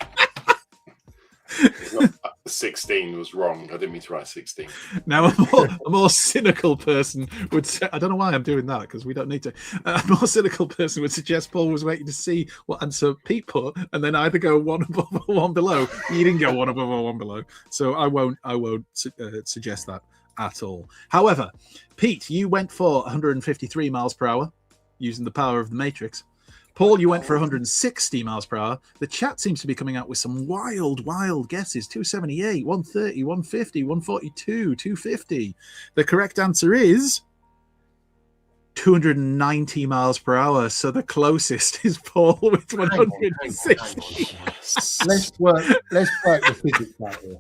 16 was wrong. I didn't mean to write 16. Now, a more cynical person would say, I don't know why I'm doing that, because we don't need to. A more cynical person would suggest Paul was waiting to see what answer Pete put, and then either go one above or one below. He didn't go one above or one below. So I won't suggest that at all. However, Pete, you went for 153 miles per hour using the power of the Matrix. Paul, you went for 160 miles per hour. The chat seems to be coming out with some wild guesses. 278, 130, 150, 142, 250. The correct answer is 290 miles per hour. So the closest is Paul with 160. Let's work the physics out here.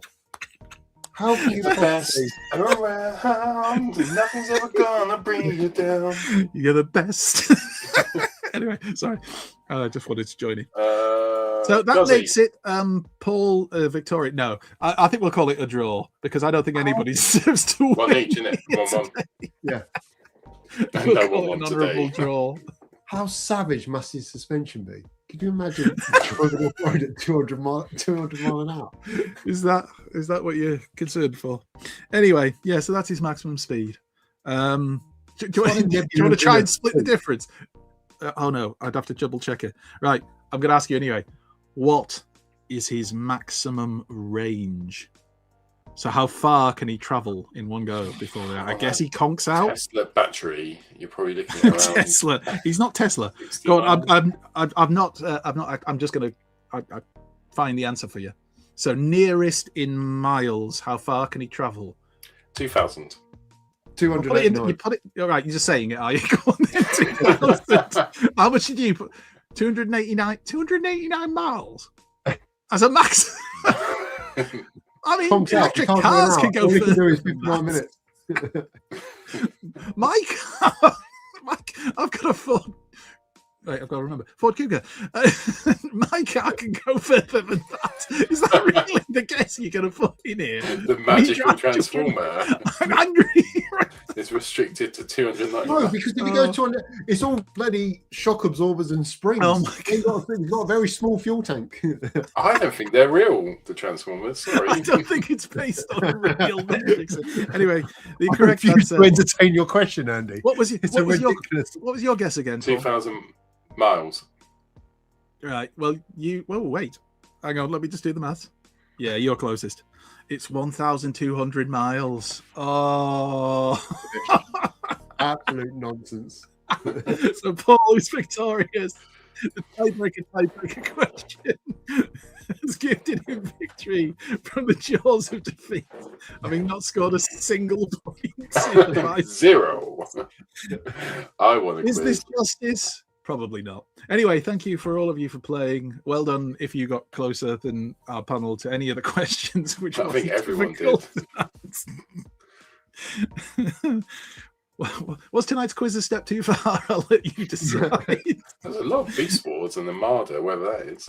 How can you best around? Nothing's ever gonna bring you down. You're the best. Anyway, sorry. I just wanted to join in. So that makes it Paul Victoria. No, I think we'll call it a draw because I don't think anybody deserves to win. One each, innit? 1-1. Yeah. We'll call it an honourable draw. How savage must his suspension be? Could you imagine driving a road at 200 mile an hour? Is that what you're concerned for? Anyway, yeah. So that's his maximum speed. Do you want to try and split the difference? Oh no, I'd have to double check it. Right, I'm going to ask you anyway. What is his maximum range? So how far can he travel in one go before that? I guess he conks out. Tesla battery. You're probably looking around. Tesla. He's not Tesla. Go on. I'm just going to find the answer for you. So nearest in miles, how far can he travel? 2,000. 289. You put it. All right. You're just saying it, are you? Go on then. How much did you put? 289. 289 miles as a max. I mean, electric cars can go for. All we can do is 59 minutes. My car, I've got a Ford. Right, I've got to remember. Ford Cougar. My car can go further than that. Is that really the guess you're going to put in here? The magical transformer. I'm angry. It's restricted to 290. No, because if you go to it's all bloody shock absorbers and springs. Oh my God. It's not a very small fuel tank. I don't think they're real, the Transformers. Sorry. I don't think it's based on real metrics. Anyway, the correct answer. To entertain your question, Andy. What was your guess again? 2,000 miles. Right. Well, wait. Hang on. Let me just do the math. Yeah, you're closest. It's 1,200 miles. Oh. Absolute nonsense. So Paul is victorious. The tiebreaker question has gifted him victory from the jaws of defeat, having not scored a single point in the fight. 0. I want to Is this justice? Probably not. Anyway, thank you for all of you for playing. Well done if you got closer than our panel to any of the questions, which I think everyone did. Was tonight's quiz a step too far? I'll let you decide. There's a lot of Beast Wars and the Marder, whether that is.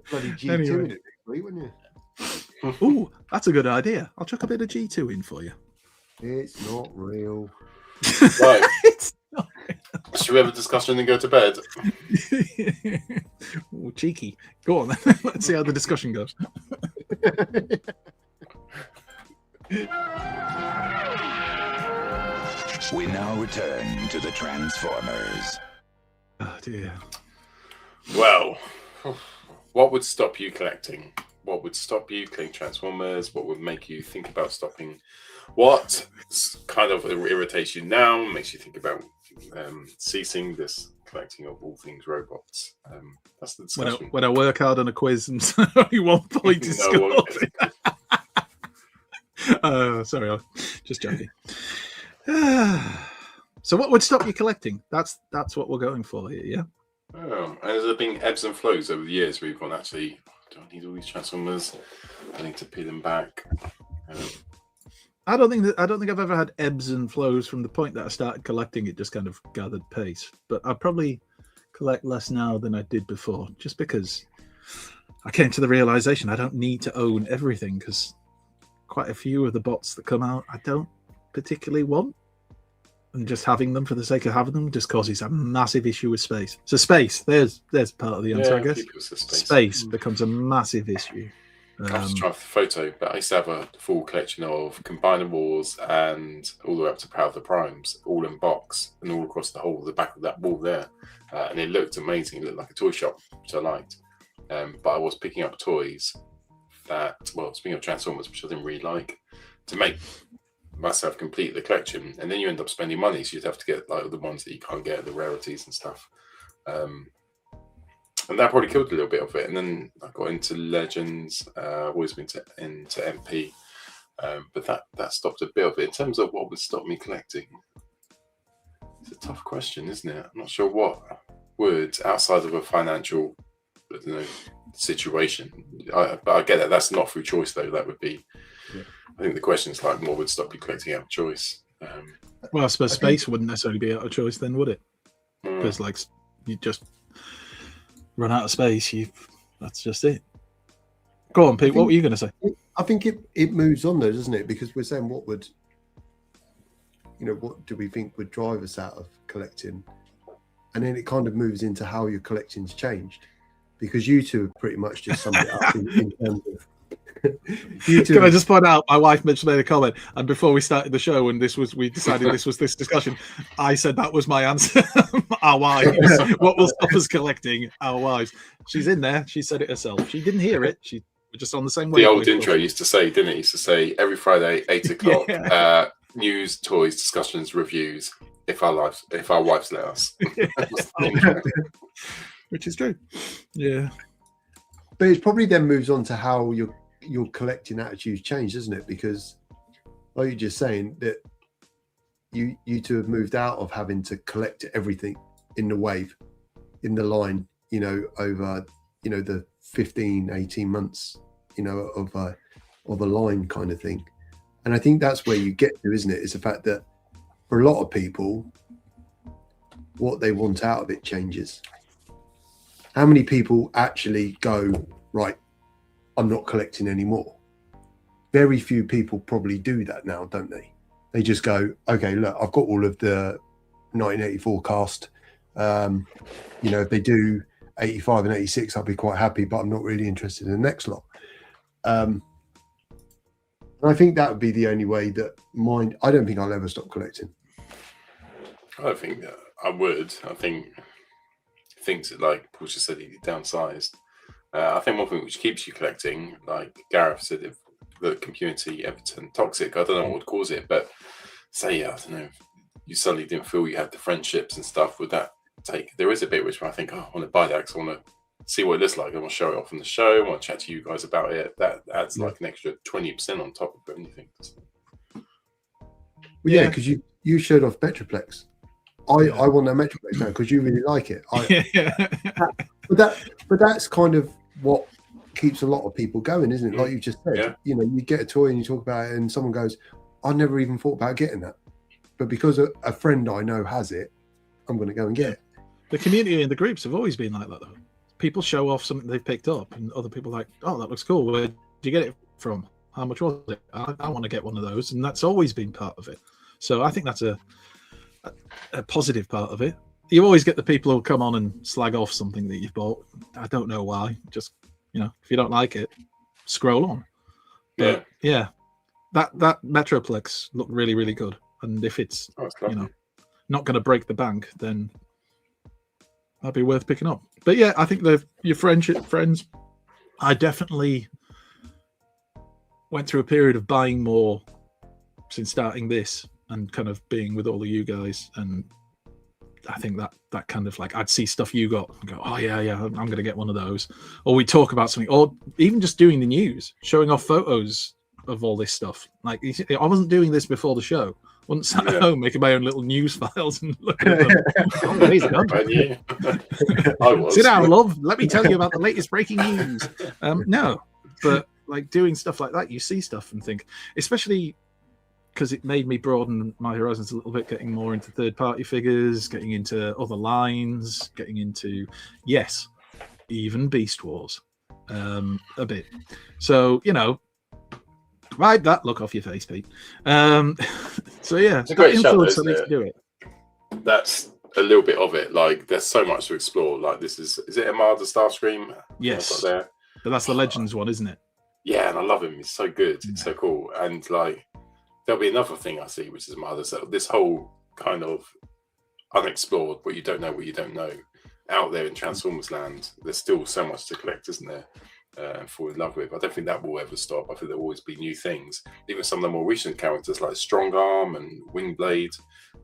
Bloody G2 Anyway. in it, wouldn't you? Ooh, that's a good idea. I'll chuck a bit of G2 in for you. It's not real. Right. It's not. Should we have a discussion and go to bed? Ooh, cheeky. Go on then. Let's see how the discussion goes. We now return to the Transformers. Oh dear. Well, what would stop you collecting? What would stop you collecting Transformers? What would make you think about stopping? What kind of irritates you now? Makes you think about ceasing this collecting of all things robots? That's the discussion. When I work hard on a quiz and only 1 point is No scored. Sorry, I'm just joking. So what would stop you collecting? That's what we're going for here, yeah? Oh, and has there been ebbs and flows over the years where you've gone, actually, do I need all these Transformers? I need to pay them back. I don't think I've ever had ebbs and flows from the point that I started collecting. It just kind of gathered pace. But I probably collect less now than I did before, just because I came to the realization I don't need to own everything, because quite a few of the bots that come out I don't particularly want, and just having them for the sake of having them just causes a massive issue with space. So space, there's part of the answer, I guess. Space becomes a massive issue. I have to try the photo, but I used to have a full collection of Combiner Wars and all the way up to Power of the Primes, all in box and all across the whole, the back of that wall there. And it looked amazing. It looked like a toy shop, which I liked. But I was picking up toys that, well, speaking of Transformers, which I didn't really like, to make myself complete the collection. And then you end up spending money, so you'd have to get like the ones that you can't get, the rarities and stuff. And that probably killed a little bit of it. And then I got into Legends, always been into MP. But that stopped a bit of it. In terms of what would stop me collecting, it's a tough question, isn't it? I'm not sure what would, outside of a financial, I don't know, situation. But I get that that's not through choice, though. That would be, I think the question is like, what would stop you collecting out of choice? Well, I suppose space wouldn't necessarily be out of choice then, would it? Because like you just run out of space, that's just it. Go on, Pete, what were you going to say? I think it moves on though, doesn't it? Because we're saying what do we think would drive us out of collecting? And then it kind of moves into how your collecting's changed. Because you two have pretty much just summed it up in terms of Can I just point out, my wife made a comment, and before we started the show, and we decided this was this discussion, I said that was my answer. Our wives. What will stop us collecting? Our wives. She's in there. She said it herself. She didn't hear it. We're just on the same way. The old intro used to say, didn't it? Used to say every Friday, 8 o'clock, news, toys, discussions, reviews. If our wives let us. Which is true. Yeah. But it probably then moves on to how your collecting attitudes change, doesn't it? Because like you're just saying that you two have moved out of having to collect everything in the wave, in the line, over the 15, 18 months, of a line kind of thing. And I think that's where you get to, isn't it? It's the fact that for a lot of people, what they want out of it changes. How many people actually go, right, I'm not collecting anymore? Very few people probably do that now, don't they? They just go, okay, look, I've got all of the 1984 cast. If they do 85 and 86, I'll be quite happy, but I'm not really interested in the next lot. And I think that would be the only way that I don't think I'll ever stop collecting. I don't think I would. I think things that, like Paul just said, he downsized. I think one thing which keeps you collecting, like Gareth said, if the community ever turned toxic, I don't know what would cause it, but say, I don't know, you suddenly didn't feel you had the friendships and stuff. Would that take? There is a bit which I think, I want to buy that because I want to see what it looks like. I want to show it off on the show. I want to chat to you guys about it. That adds like an extra 20% on top of anything. Well, yeah, because you showed off Metroplex. I want that Metroplex now because you really like it. But that's kind of what keeps a lot of people going, isn't it? Like you just said, you know, you get a toy and you talk about it, and someone goes, "I never even thought about getting that," but because a friend I know has it, I'm going to go and get it. The community and the groups have always been like that, though. People show off something they've picked up, and other people are like, "Oh, that looks cool. Where did you get it from? How much was it? I want to get one of those," and that's always been part of it. So I think that's a positive part of it. You always get the people who come on and slag off something that you've bought. I don't know why. Just, you know, if you don't like it, scroll on. But that Metroplex looked really, really good. And if it's you know, not going to break the bank, then that'd be worth picking up. But yeah, I think your friends. I definitely went through a period of buying more since starting this and kind of being with all of you guys, and I think that kind of like, I'd see stuff you got and go, "Oh yeah, I'm going to get one of those," or we talk about something, or even just doing the news, showing off photos of all this stuff. Like, I wasn't doing this before the show. I wasn't sat at home making my own little news files and looking at them. I was. Sit down, love. Let me tell you about the latest breaking news. No, but like doing stuff like that, you see stuff and think, especially because it made me broaden my horizons a little bit, getting more into third-party figures, getting into other lines, getting into, even Beast Wars a bit. So, you know, ride that look off your face, Pete. So, yeah, it's a great show, to do it. That's a little bit of it. Like, there's so much to explore. Like, this is it Armada Starscream? Yes. But that's the Legends one, isn't it? Yeah, and I love him. He's so good. It's so cool. And, like, there'll be another thing I see, which is Armada. So this whole kind of unexplored, what you don't know, out there in Transformers land, there's still so much to collect, isn't there? And fall in love with. I don't think that will ever stop. I think there'll always be new things. Even some of the more recent characters like Strongarm and Wingblade,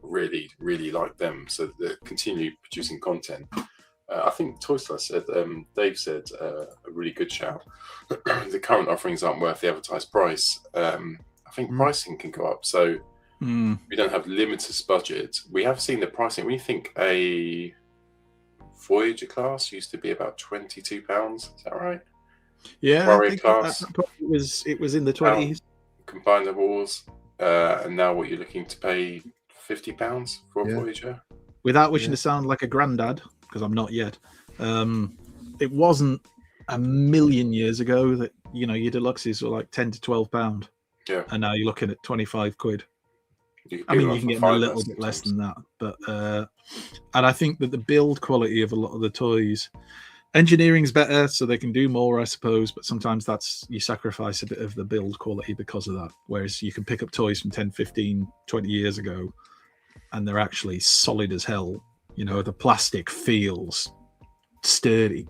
really, really like them. So they continue producing content. I think Toystar said, Dave said, a really good shout. The current offerings aren't worth the advertised price. I think pricing can go up. So we don't have limited budget. We have seen the pricing. When you think a Voyager class used to be about £22, is that right? Yeah, Warrior class. It was in the 20s. Combine the wars, and now what you're looking to pay £50 for a Voyager. Without wishing to sound like a granddad, because I'm not yet. It wasn't a million years ago that, you know, your deluxes were like £10 to £12. Yeah. And now you're looking at 25 quid. I mean, you can get them a little bit less than that, but and I think that the build quality of a lot of the toys, engineering's better, so they can do more, I suppose, but sometimes that's, you sacrifice a bit of the build quality because of that. Whereas you can pick up toys from 10, 15, 20 years ago, and they're actually solid as hell. You know, the plastic feels sturdy.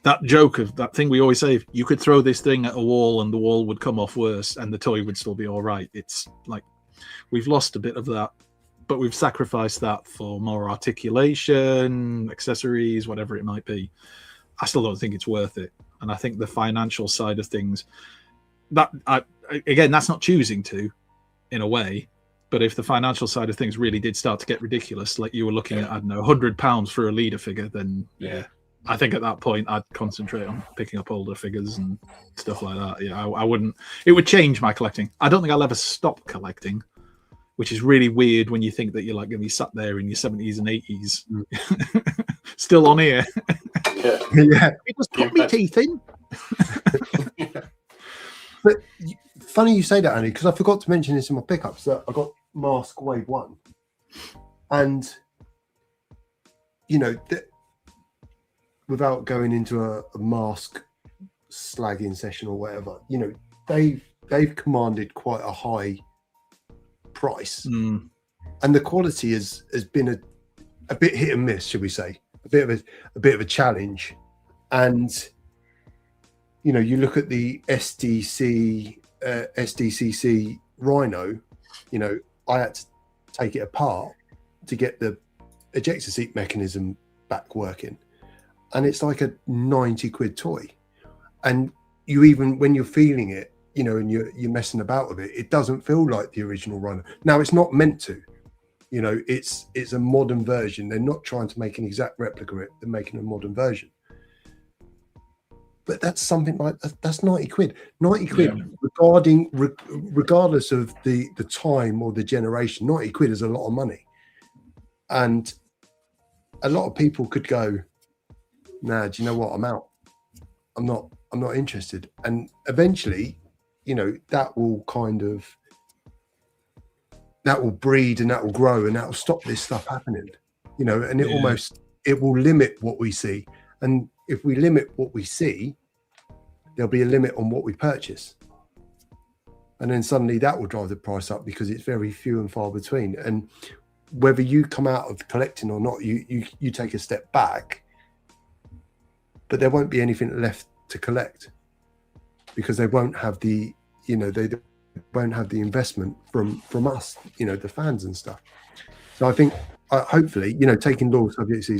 That joke of that thing we always say, you could throw this thing at a wall and the wall would come off worse and the toy would still be all right. It's like, we've lost a bit of that, but we've sacrificed that for more articulation, accessories, whatever it might be. I still don't think it's worth it. And I think the financial side of things, again, that's not choosing to, in a way. But if the financial side of things really did start to get ridiculous, like you were looking at, I don't know, £100 for a leader figure, then I think at that point I'd concentrate on picking up older figures and stuff like that. Yeah, I wouldn't. It would change my collecting. I don't think I'll ever stop collecting, which is really weird when you think that you're like going to be sat there in your 70s and 80s, still on here. Yeah. You just put me teeth in. But funny you say that, Andy, because I forgot to mention this in my pickups that I got Mask Wave 1. And, you know, without going into a mask slagging session or whatever, you know, they've commanded quite a high price. And the quality has been a bit hit and miss, should we say. A bit of a challenge. And you know, you look at the SDCC Rhino, you know, I had to take it apart to get the ejector seat mechanism back working, and it's like a 90 quid toy. And you, even when you're feeling it, you know, and you're messing about with it, it doesn't feel like the original Rhino. Now, it's not meant to, you know, it's a modern version. They're not trying to make an exact replica of it, they're making a modern version. But that's something like that's 90 quid. 90 quid, regardless of the time or the generation. 90 quid is a lot of money, and a lot of people could go, "Nah, do you know what? I'm out. I'm not interested." And eventually, you know, that will breed and that will grow and that will stop this stuff happening. You know, and it will limit what we see. And if we limit what we see, there'll be a limit on what we purchase. And then suddenly that will drive the price up because it's very few and far between. And whether you come out of collecting or not, you take a step back, but there won't be anything left to collect because they won't have the, you know, they won't have the investment from us, you know, the fans and stuff. So I think hopefully, you know, taking Loyal Subjects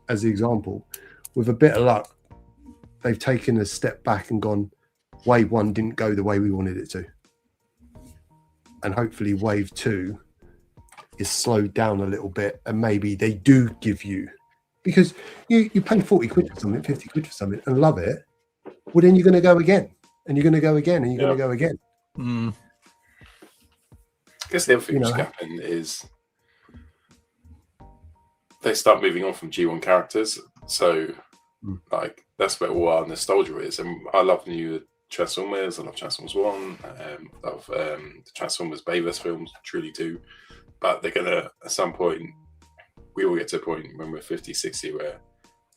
as the example, with a bit of luck, they've taken a step back and gone, wave one didn't go the way we wanted it to. And hopefully wave two is slowed down a little bit, and maybe they do give you, because you pay 40 quid for something, 50 quid for something and love it, well then you're going to go again and you're going to go again and you're going to go again. I guess the other thing that's happening is they start moving on from G1 characters, so like that's where all our nostalgia is. And I love new Transformers, I love Transformers 1, I love the Transformers Bayverse films, truly do. But they're gonna, at some point, we will get to a point when we're 50, 60, where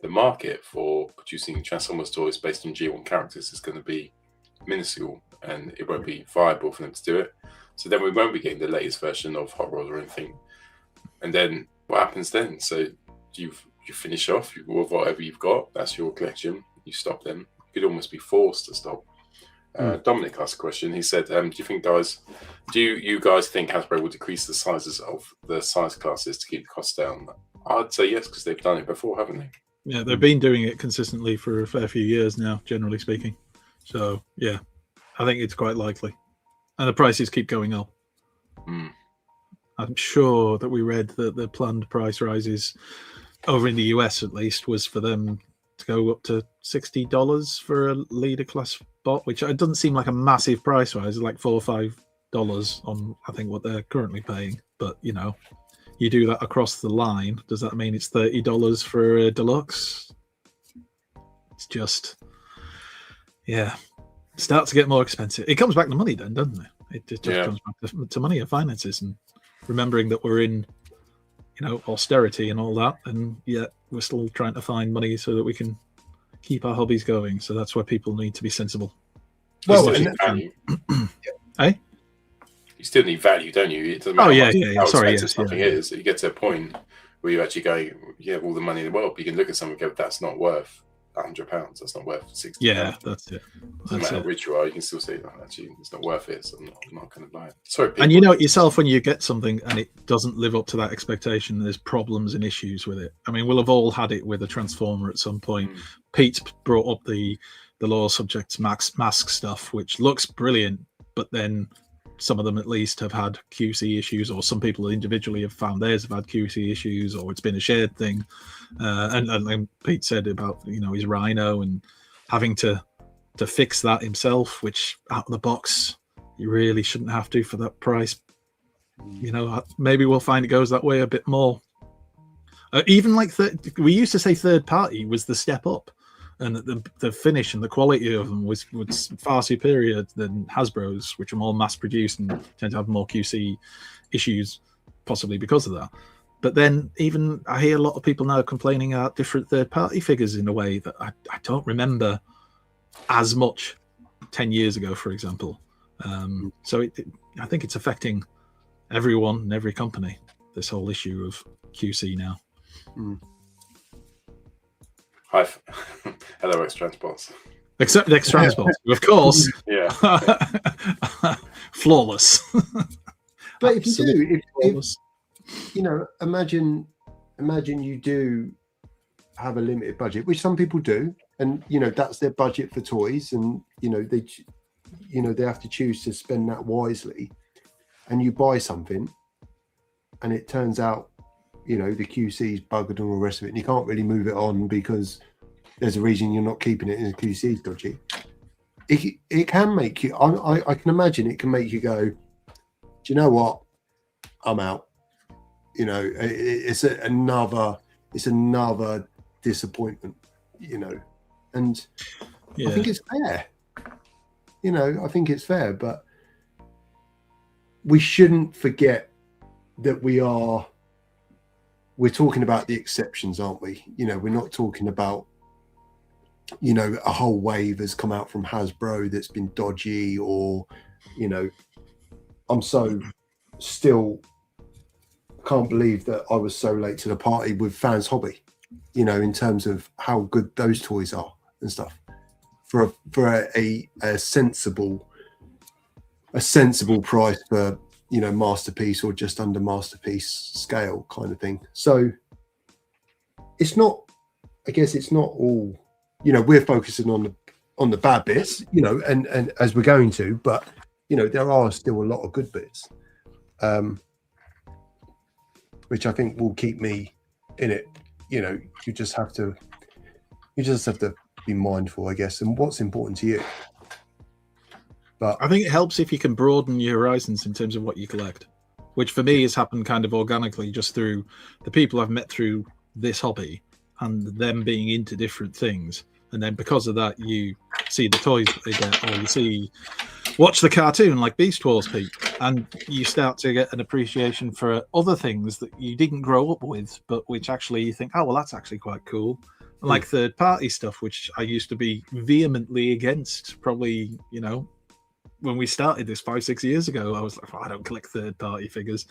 the market for producing Transformers toys based on G1 characters is going to be minuscule, and it won't be viable for them to do it. So then we won't be getting the latest version of Hot Rod or anything. And then what happens then? So you finish off with whatever you've got. That's your collection. You stop them. You'd almost be forced to stop. Dominic asked a question. He said, do you guys think Hasbro will decrease the sizes of the size classes to keep the costs down? I'd say yes, because they've done it before, haven't they? Yeah, they've been doing it consistently for a fair few years now, generally speaking. So, yeah, I think it's quite likely. And the prices keep going up. I'm sure that we read that the planned price rises over in the US, at least, was for them to go up to $60 for a leader class bot, which it doesn't seem like a massive price rise. It's like $4 or $5 on, I think, what they're currently paying. But, you know, you do that across the line, does that mean it's $30 for a deluxe? It's just, yeah, it starts to get more expensive. It comes back to money then, doesn't it? It just comes back to money and finances, and remembering that we're in, you know, austerity and all that, and yet we're still trying to find money so that we can keep our hobbies going. So that's where people need to be sensible. Well, value. Hey? You still need value, don't you? It doesn't matter how Sorry, expensive something is. You get to a point where you actually go, you have all the money in the world, but you can look at something and go, that's not worth £100. That's not worth £60. Yeah, that's it. No matter how rich you are, you can still say, oh, actually, it's not worth it, so I'm not going to buy it. Sorry, people. And you know it yourself, when you get something and it doesn't live up to that expectation, there's problems and issues with it. I mean, we'll have all had it with a Transformer at some point. Pete brought up the Loyal Subjects mask stuff, which looks brilliant, but then some of them at least have had QC issues, or some people individually have found theirs have had QC issues, or it's been a shared thing. And Pete said about, you know, his Rhino and having to fix that himself, which out of the box you really shouldn't have to for that price. You know, maybe we'll find it goes that way a bit more. Even like we used to say third party was the step up, and the finish and the quality of them was far superior than Hasbro's, which are more mass produced and tend to have more QC issues, possibly because of that. But then even I hear a lot of people now complaining about different third party figures in a way that I don't remember as much 10 years ago, for example. So I think it's affecting everyone and every company, this whole issue of QC now. Hi, hello, X-Transports. Except X-Transports, of course. Yeah. Flawless. But if you do, you know, imagine you do have a limited budget, which some people do, and you know that's their budget for toys, and you know they have to choose to spend that wisely. And you buy something, and it turns out, you know, the QC's buggered and all the rest of it, and you can't really move it on because there's a reason you're not keeping it, and the QC's dodgy. It can make you. I can imagine it can make you go, do you know what? I'm out. You know, it's another disappointment. You know, and I think it's fair. You know, I think it's fair, but we shouldn't forget that we're talking about the exceptions, aren't we? You know, we're not talking about, you know, a whole wave has come out from Hasbro that's been dodgy, or, you know, I'm so still can't believe that I was so late to the party with Fans Hobby, you know, in terms of how good those toys are and stuff for a sensible price for, you know, masterpiece or just under masterpiece scale kind of thing. So it's not, I guess it's not all, you know, we're focusing on the bad bits, you know, and as we're going to, but you know, there are still a lot of good bits, which I think will keep me in it. You know, you just have to be mindful, I guess, and what's important to you. But I think it helps if you can broaden your horizons in terms of what you collect, which for me has happened kind of organically just through the people I've met through this hobby and them being into different things. And then because of that, you see the toys that they get, or you watch the cartoon like Beast Wars, Pete, and you start to get an appreciation for other things that you didn't grow up with, but which actually you think, oh, well, that's actually quite cool. Like third-party stuff, which I used to be vehemently against, probably, you know, when we started this 5-6 years ago. I was like, oh, I don't collect third-party figures.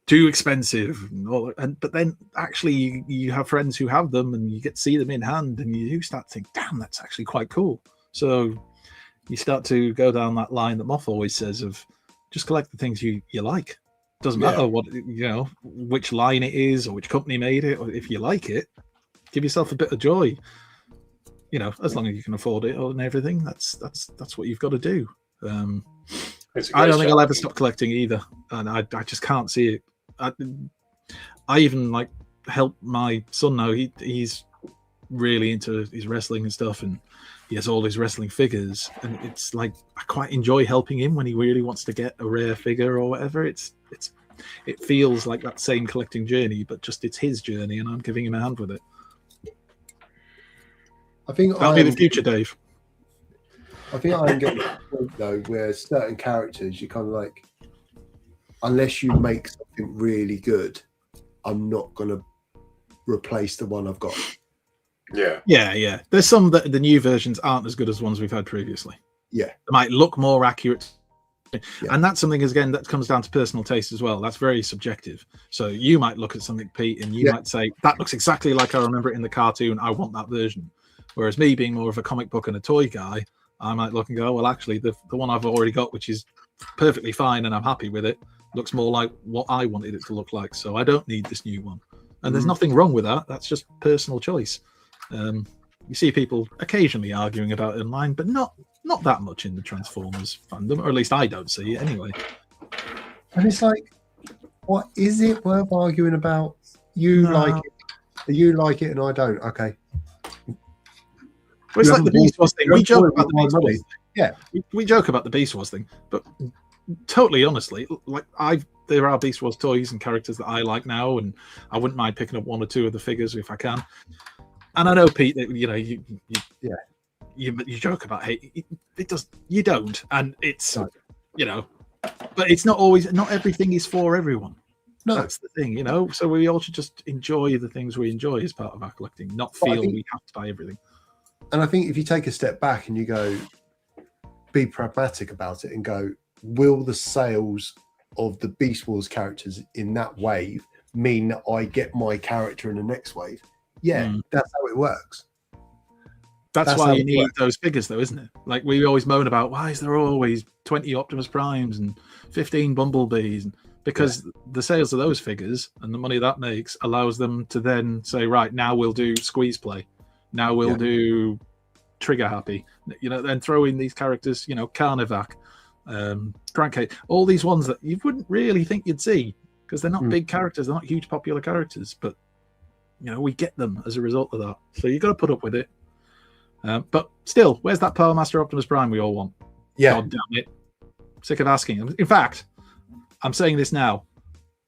Too expensive. But then actually you have friends who have them and you get to see them in hand and you start to think, damn, that's actually quite cool. So you start to go down that line that Moff always says of just collect the things you like. Doesn't matter what, you know, which line it is or which company made it, or if you like it, give yourself a bit of joy. You know, as long as you can afford it and everything, that's what you've got to do. I don't think I'll ever stop collecting either, and I just can't see it. I even like help my son now. He's really into his wrestling and stuff, and he has all his wrestling figures. And it's like I quite enjoy helping him when he really wants to get a rare figure or whatever. It feels like that same collecting journey, but just it's his journey, and I'm giving him a hand with it. I think that'll be the future, Dave. I think I'm getting to the point though where certain characters you kind of like, unless you make something really good, I'm not going to replace the one I've got. Yeah. There's some that the new versions aren't as good as ones we've had previously. Yeah, they might look more accurate, and that's something again that comes down to personal taste as well. That's very subjective. So you might look at something, Pete, and you might say that looks exactly like I remember it in the cartoon. I want that version. Whereas me being more of a comic book and a toy guy, I might look and go, well, actually, the one I've already got, which is perfectly fine and I'm happy with it, looks more like what I wanted it to look like. So I don't need this new one. And there's nothing wrong with that. That's just personal choice. You see people occasionally arguing about it online, but not that much in the Transformers fandom, or at least I don't see it anyway. And it's like, what is it worth arguing about? You like it and I don't. Okay. Well, it's like the Beast Wars thing. We joke about the Beast Wars thing. Yeah, we joke about the Beast Wars thing, but totally honestly, like there are Beast Wars toys and characters that I like now, and I wouldn't mind picking up one or two of the figures if I can. And I know, Pete, that you know you joke about hate. It does. You don't, and it's you know, but it's not always. Not everything is for everyone. No, that's the thing, you know. So we all should just enjoy the things we enjoy as part of our collecting, not feel we have to buy everything. And I think if you take a step back and you go, be pragmatic about it and go, will the sales of the Beast Wars characters in that wave mean that I get my character in the next wave? Yeah, that's how it works. That's why you need those figures, though, isn't it? Like we always moan about, why is there always 20 Optimus Primes and 15 Bumblebees? because the sales of those figures and the money that makes allows them to then say, right, now we'll do squeeze play. Now we'll do trigger happy. Then throw in these characters, Carnivac, Crankcase, all these ones that you wouldn't really think you'd see because they're not big characters, they're not huge popular characters, but we get them as a result of that. So you've got to put up with it. But still, where's that Power Master Optimus Prime we all want? Yeah. God damn it. Sick of asking. In fact, I'm saying this now.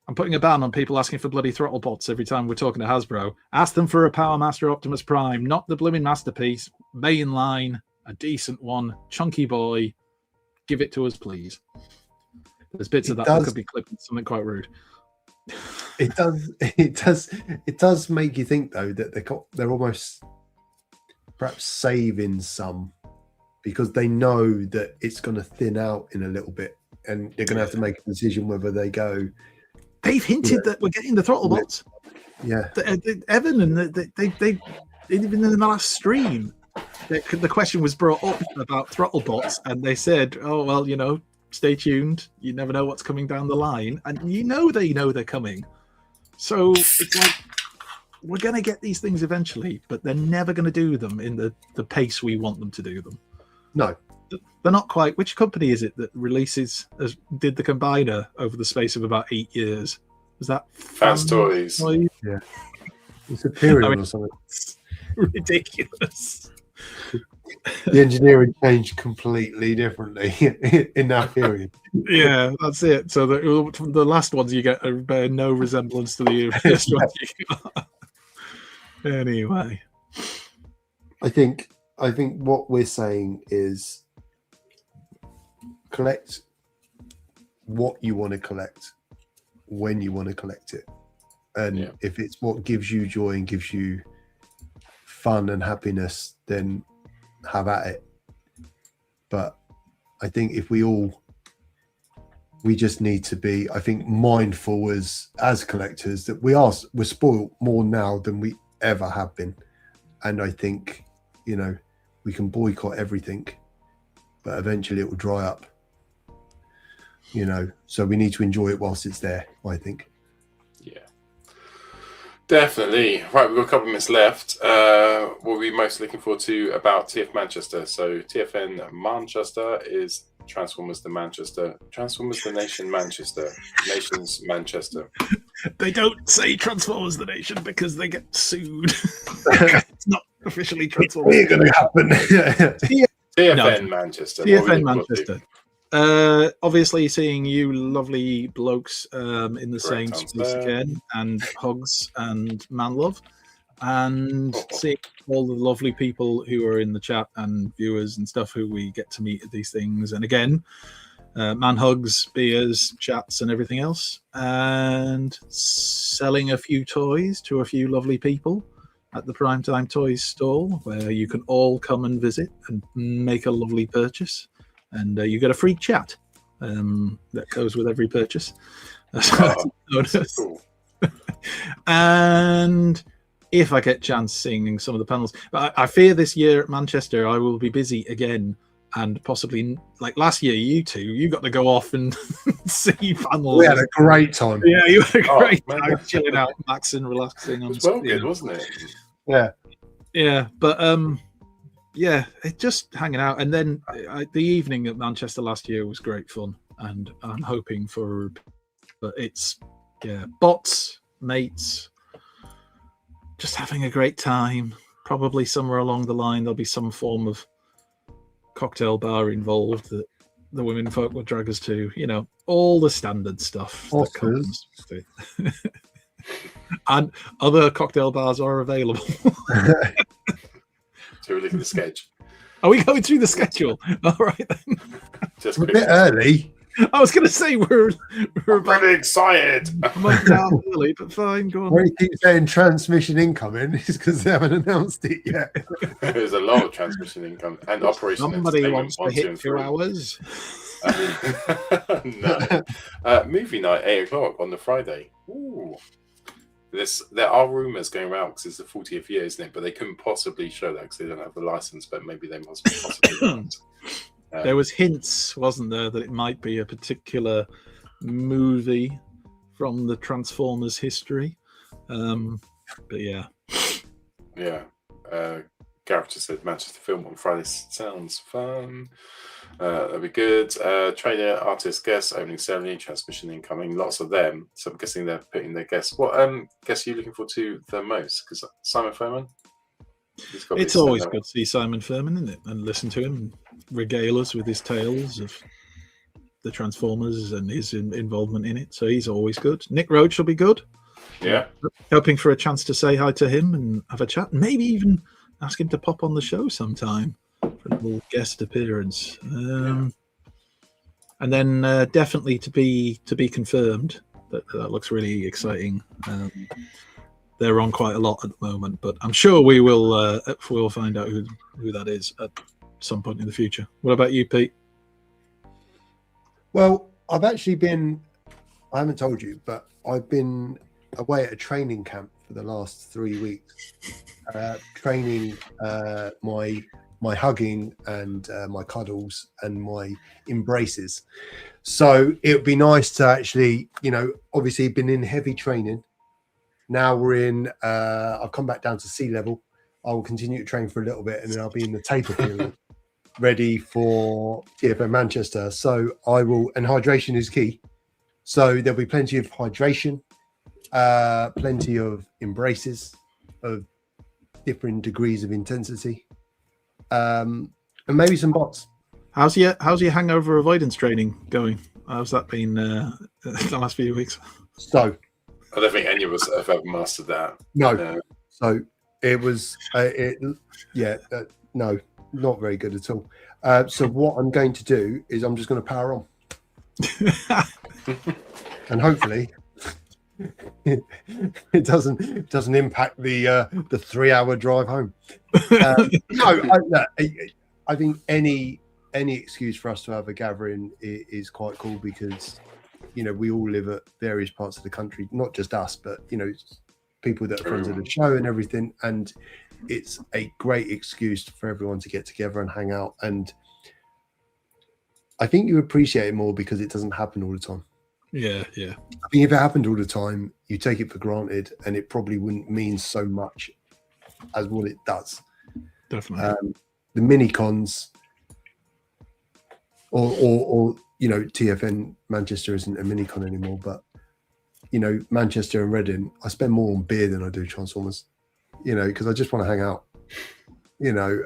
I'm putting a ban on people asking for bloody throttle bots every time we're talking to Hasbro. Ask them for a Power Master Optimus Prime, not the blooming masterpiece. Mainline, a decent one, chunky boy. Give it to us, please. There's bits of that could be clipped with something quite rude. It does make you think though that they're almost perhaps saving some because they know that it's going to thin out in a little bit, and they're going to have to make a decision whether they go. They've hinted that we're getting the throttle bots. Yeah, Evan and they even in the last stream, the question was brought up about throttle bots, and they said, "Oh well, stay tuned. You never know what's coming down the line," and they know they're coming. So it's like we're going to get these things eventually, but they're never going to do them in the pace we want them to do them. No. They're not quite. Which company is it that did the combiner over the space of about 8 years? Was that Fans Toys? Yeah, it's Imperial or something. It's ridiculous. The engineering changed completely differently in that period. Yeah, that's it. So the last ones you get bear no resemblance to the first ones you got. Anyway, I think what we're saying is collect what you want to collect when you want to collect it, and if it's what gives you joy and gives you fun and happiness, then have at it. But I think if we just need to be, I think, mindful as collectors that we're spoiled more now than we ever have been, and I think we can boycott everything, but eventually it will dry up. So we need to enjoy it whilst it's there, I think. Yeah, definitely. Right, we've got a couple of minutes left. What are we most looking forward to about TF Manchester? So TFN Manchester is Transformers the Manchester, Transformers the Nation Manchester, Nations Manchester. They don't say Transformers the Nation because they get sued. It's not officially Transformers. It's going to happen. TFN Manchester. TFN Manchester. Obviously, seeing you lovely blokes in the same space again, and hugs and man love, and seeing all the lovely people who are in the chat and viewers and stuff who we get to meet at these things, and again, man hugs, beers, chats, and everything else, and selling a few toys to a few lovely people at the Primetime Toys stall, where you can all come and visit and make a lovely purchase. And you get a free chat that goes with every purchase. Cool. And if I get chance seeing some of the panels, but I fear this year at Manchester I will be busy again, and possibly like last year, you got to go off and see panels. We had a great time. Yeah, you had a great time chilling out, maxing, relaxing. It was well good, wasn't it? Yeah, but yeah, it just hanging out, and then the evening at Manchester last year was great fun, and I'm hoping for, but it's bots, mates, just having a great time. Probably somewhere along the line there'll be some form of cocktail bar involved that the women folk will drag us to. All the standard stuff that comes with it. And other cocktail bars are available. So we look at the sketch. Are we going through the schedule? All right then. Just a bit early. I was going to say we're about really excited. a month down early, but fine, go on. When you keep saying transmission incoming, it's because they haven't announced it yet. There's a lot of transmission income and operation. Somebody wants to hit 2 hours. No. Movie night, 8:00 on the Friday. Ooh. There are rumours going around because it's the 40th year, isn't it? But they couldn't possibly show that because they don't have the license. But maybe they must possibly. There was hints, wasn't there, that it might be a particular movie from the Transformers history. But yeah. Yeah. Gareth just said Manchester film on Friday sounds fun. That'd be good. Trainer, artist, guest, opening ceremony, transmission incoming, lots of them. So I'm guessing they're putting their guests. What guests are you looking forward to the most? Because Simon Furman? It's always good to see Simon Furman, isn't it? And listen to him regale us with his tales of the Transformers and his involvement in it. So he's always good. Nick Roach will be good. Yeah. Hoping for a chance to say hi to him and have a chat. Maybe even ask him to pop on the show sometime for a little guest appearance. And then definitely to be confirmed. That looks really exciting. They're on quite a lot at the moment, but I'm sure we'll find out who that is at some point in the future. What about you, Pete? Well, I've actually been, I haven't told you, but I've been away at a training camp for the last 3 weeks, training my hugging and my cuddles and my embraces. So it would be nice to actually, obviously been in heavy training. Now we're in, I've come back down to sea level. I will continue to train for a little bit and then I'll be in the taper period, ready for TFN Manchester. So and hydration is key. So there'll be plenty of hydration, plenty of embraces of different degrees of intensity, and maybe some bots. How's your hangover avoidance training going? How's that been the last few weeks? So I don't think any of us have ever mastered that. No. So it was, no, not very good at all. So what I'm going to do is I'm just going to power on. And hopefully it doesn't impact the 3-hour drive home. I think any excuse for us to have a gathering is quite cool because we all live at various parts of the country, not just us, but people that are friends of the show and everything, and it's a great excuse for everyone to get together and hang out. And I think you appreciate it more because it doesn't happen all the time. Yeah. I think if it happened all the time, you take it for granted, and it probably wouldn't mean so much as what it does. Definitely. The mini cons, or TFN Manchester isn't a mini con anymore, but Manchester and Reading, I spend more on beer than I do Transformers. Because I just want to hang out.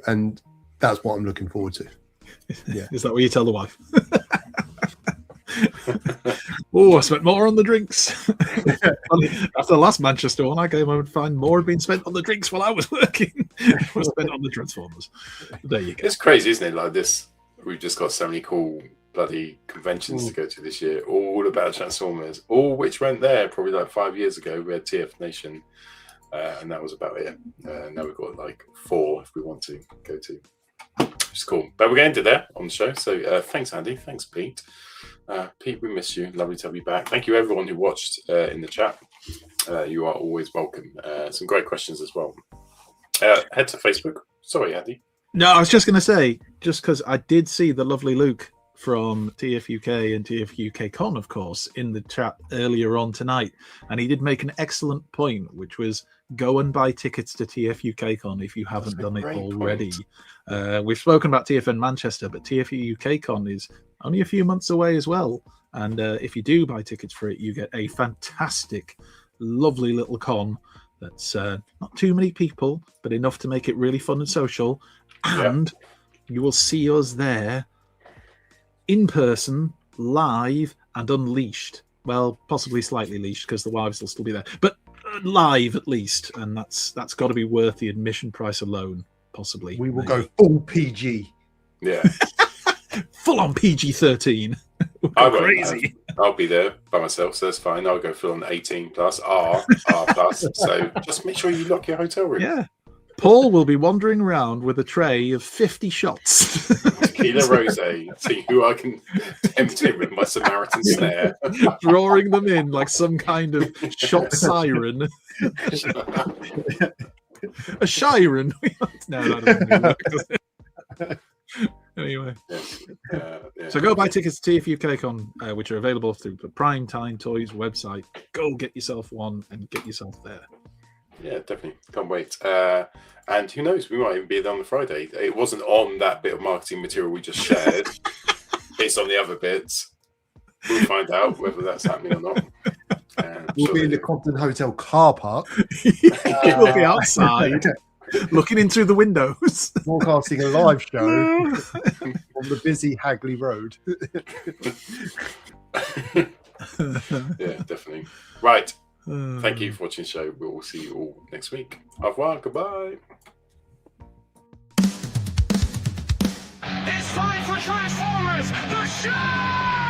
And that's what I'm looking forward to. Yeah. Is that what you tell the wife? Oh, I spent more on the drinks. After the last Manchester one, I came home and find more had been spent on the drinks while I was working. Was spent on the Transformers. There you go. It's crazy, isn't it? Like this, we've just got so many cool bloody conventions to go to this year, all about Transformers, all which went there probably like 5 years ago. We had TF Nation, and that was about it. Now we've got like 4 if we want to go to. It's cool. But we're going to there on the show. So thanks, Andy. Thanks, Pete. Pete, we miss you. Lovely to have you back. Thank you, everyone who watched in the chat. You are always welcome. Some great questions as well. Head to Facebook. Sorry, Andy. No, I was just going to say, just because I did see the lovely Luke from TFUK and TFUK Con, of course, in the chat earlier on tonight. And he did make an excellent point, which was go and buy tickets to TFUK Con if you haven't done it already. We've spoken about TFN Manchester, but TFUK Con is only a few months away as well. And if you do buy tickets for it, you get a fantastic, lovely little con that's not too many people, but enough to make it really fun and social. And you will see us there in person, live and unleashed. Well, possibly slightly leashed because the wives will still be there, but live at least. And that's got to be worth the admission price alone, possibly. We will go full PG. Yeah. Full on PG-13. Crazy. I'll be there by myself, so that's fine. I'll go full on 18 plus, R plus. So just make sure you lock your hotel room. Yeah. Paul will be wandering around with a tray of 50 shots. Tequila rosé. See who I can tempt him with my Samaritan snare. Drawing them in like some kind of shot siren. A Shiren. No, that doesn't work, does it? Anyway. Yes. Yeah. So go buy tickets to TFUKCon, which are available through the Prime Time Toys website. Go get yourself one and get yourself there. Yeah, definitely. Can't wait. And who knows, we might even be there on the Friday. It wasn't on that bit of marketing material we just shared. It's on the other bits. We'll find out whether that's happening or not. We'll be in the Compton Hotel car park. We'll be outside, looking in through the windows. Broadcasting a live show on the busy Hagley Road. Yeah, definitely. Right. Thank you for watching the show. We will see you all next week. Au revoir. Goodbye. It's time for Transformers, the show!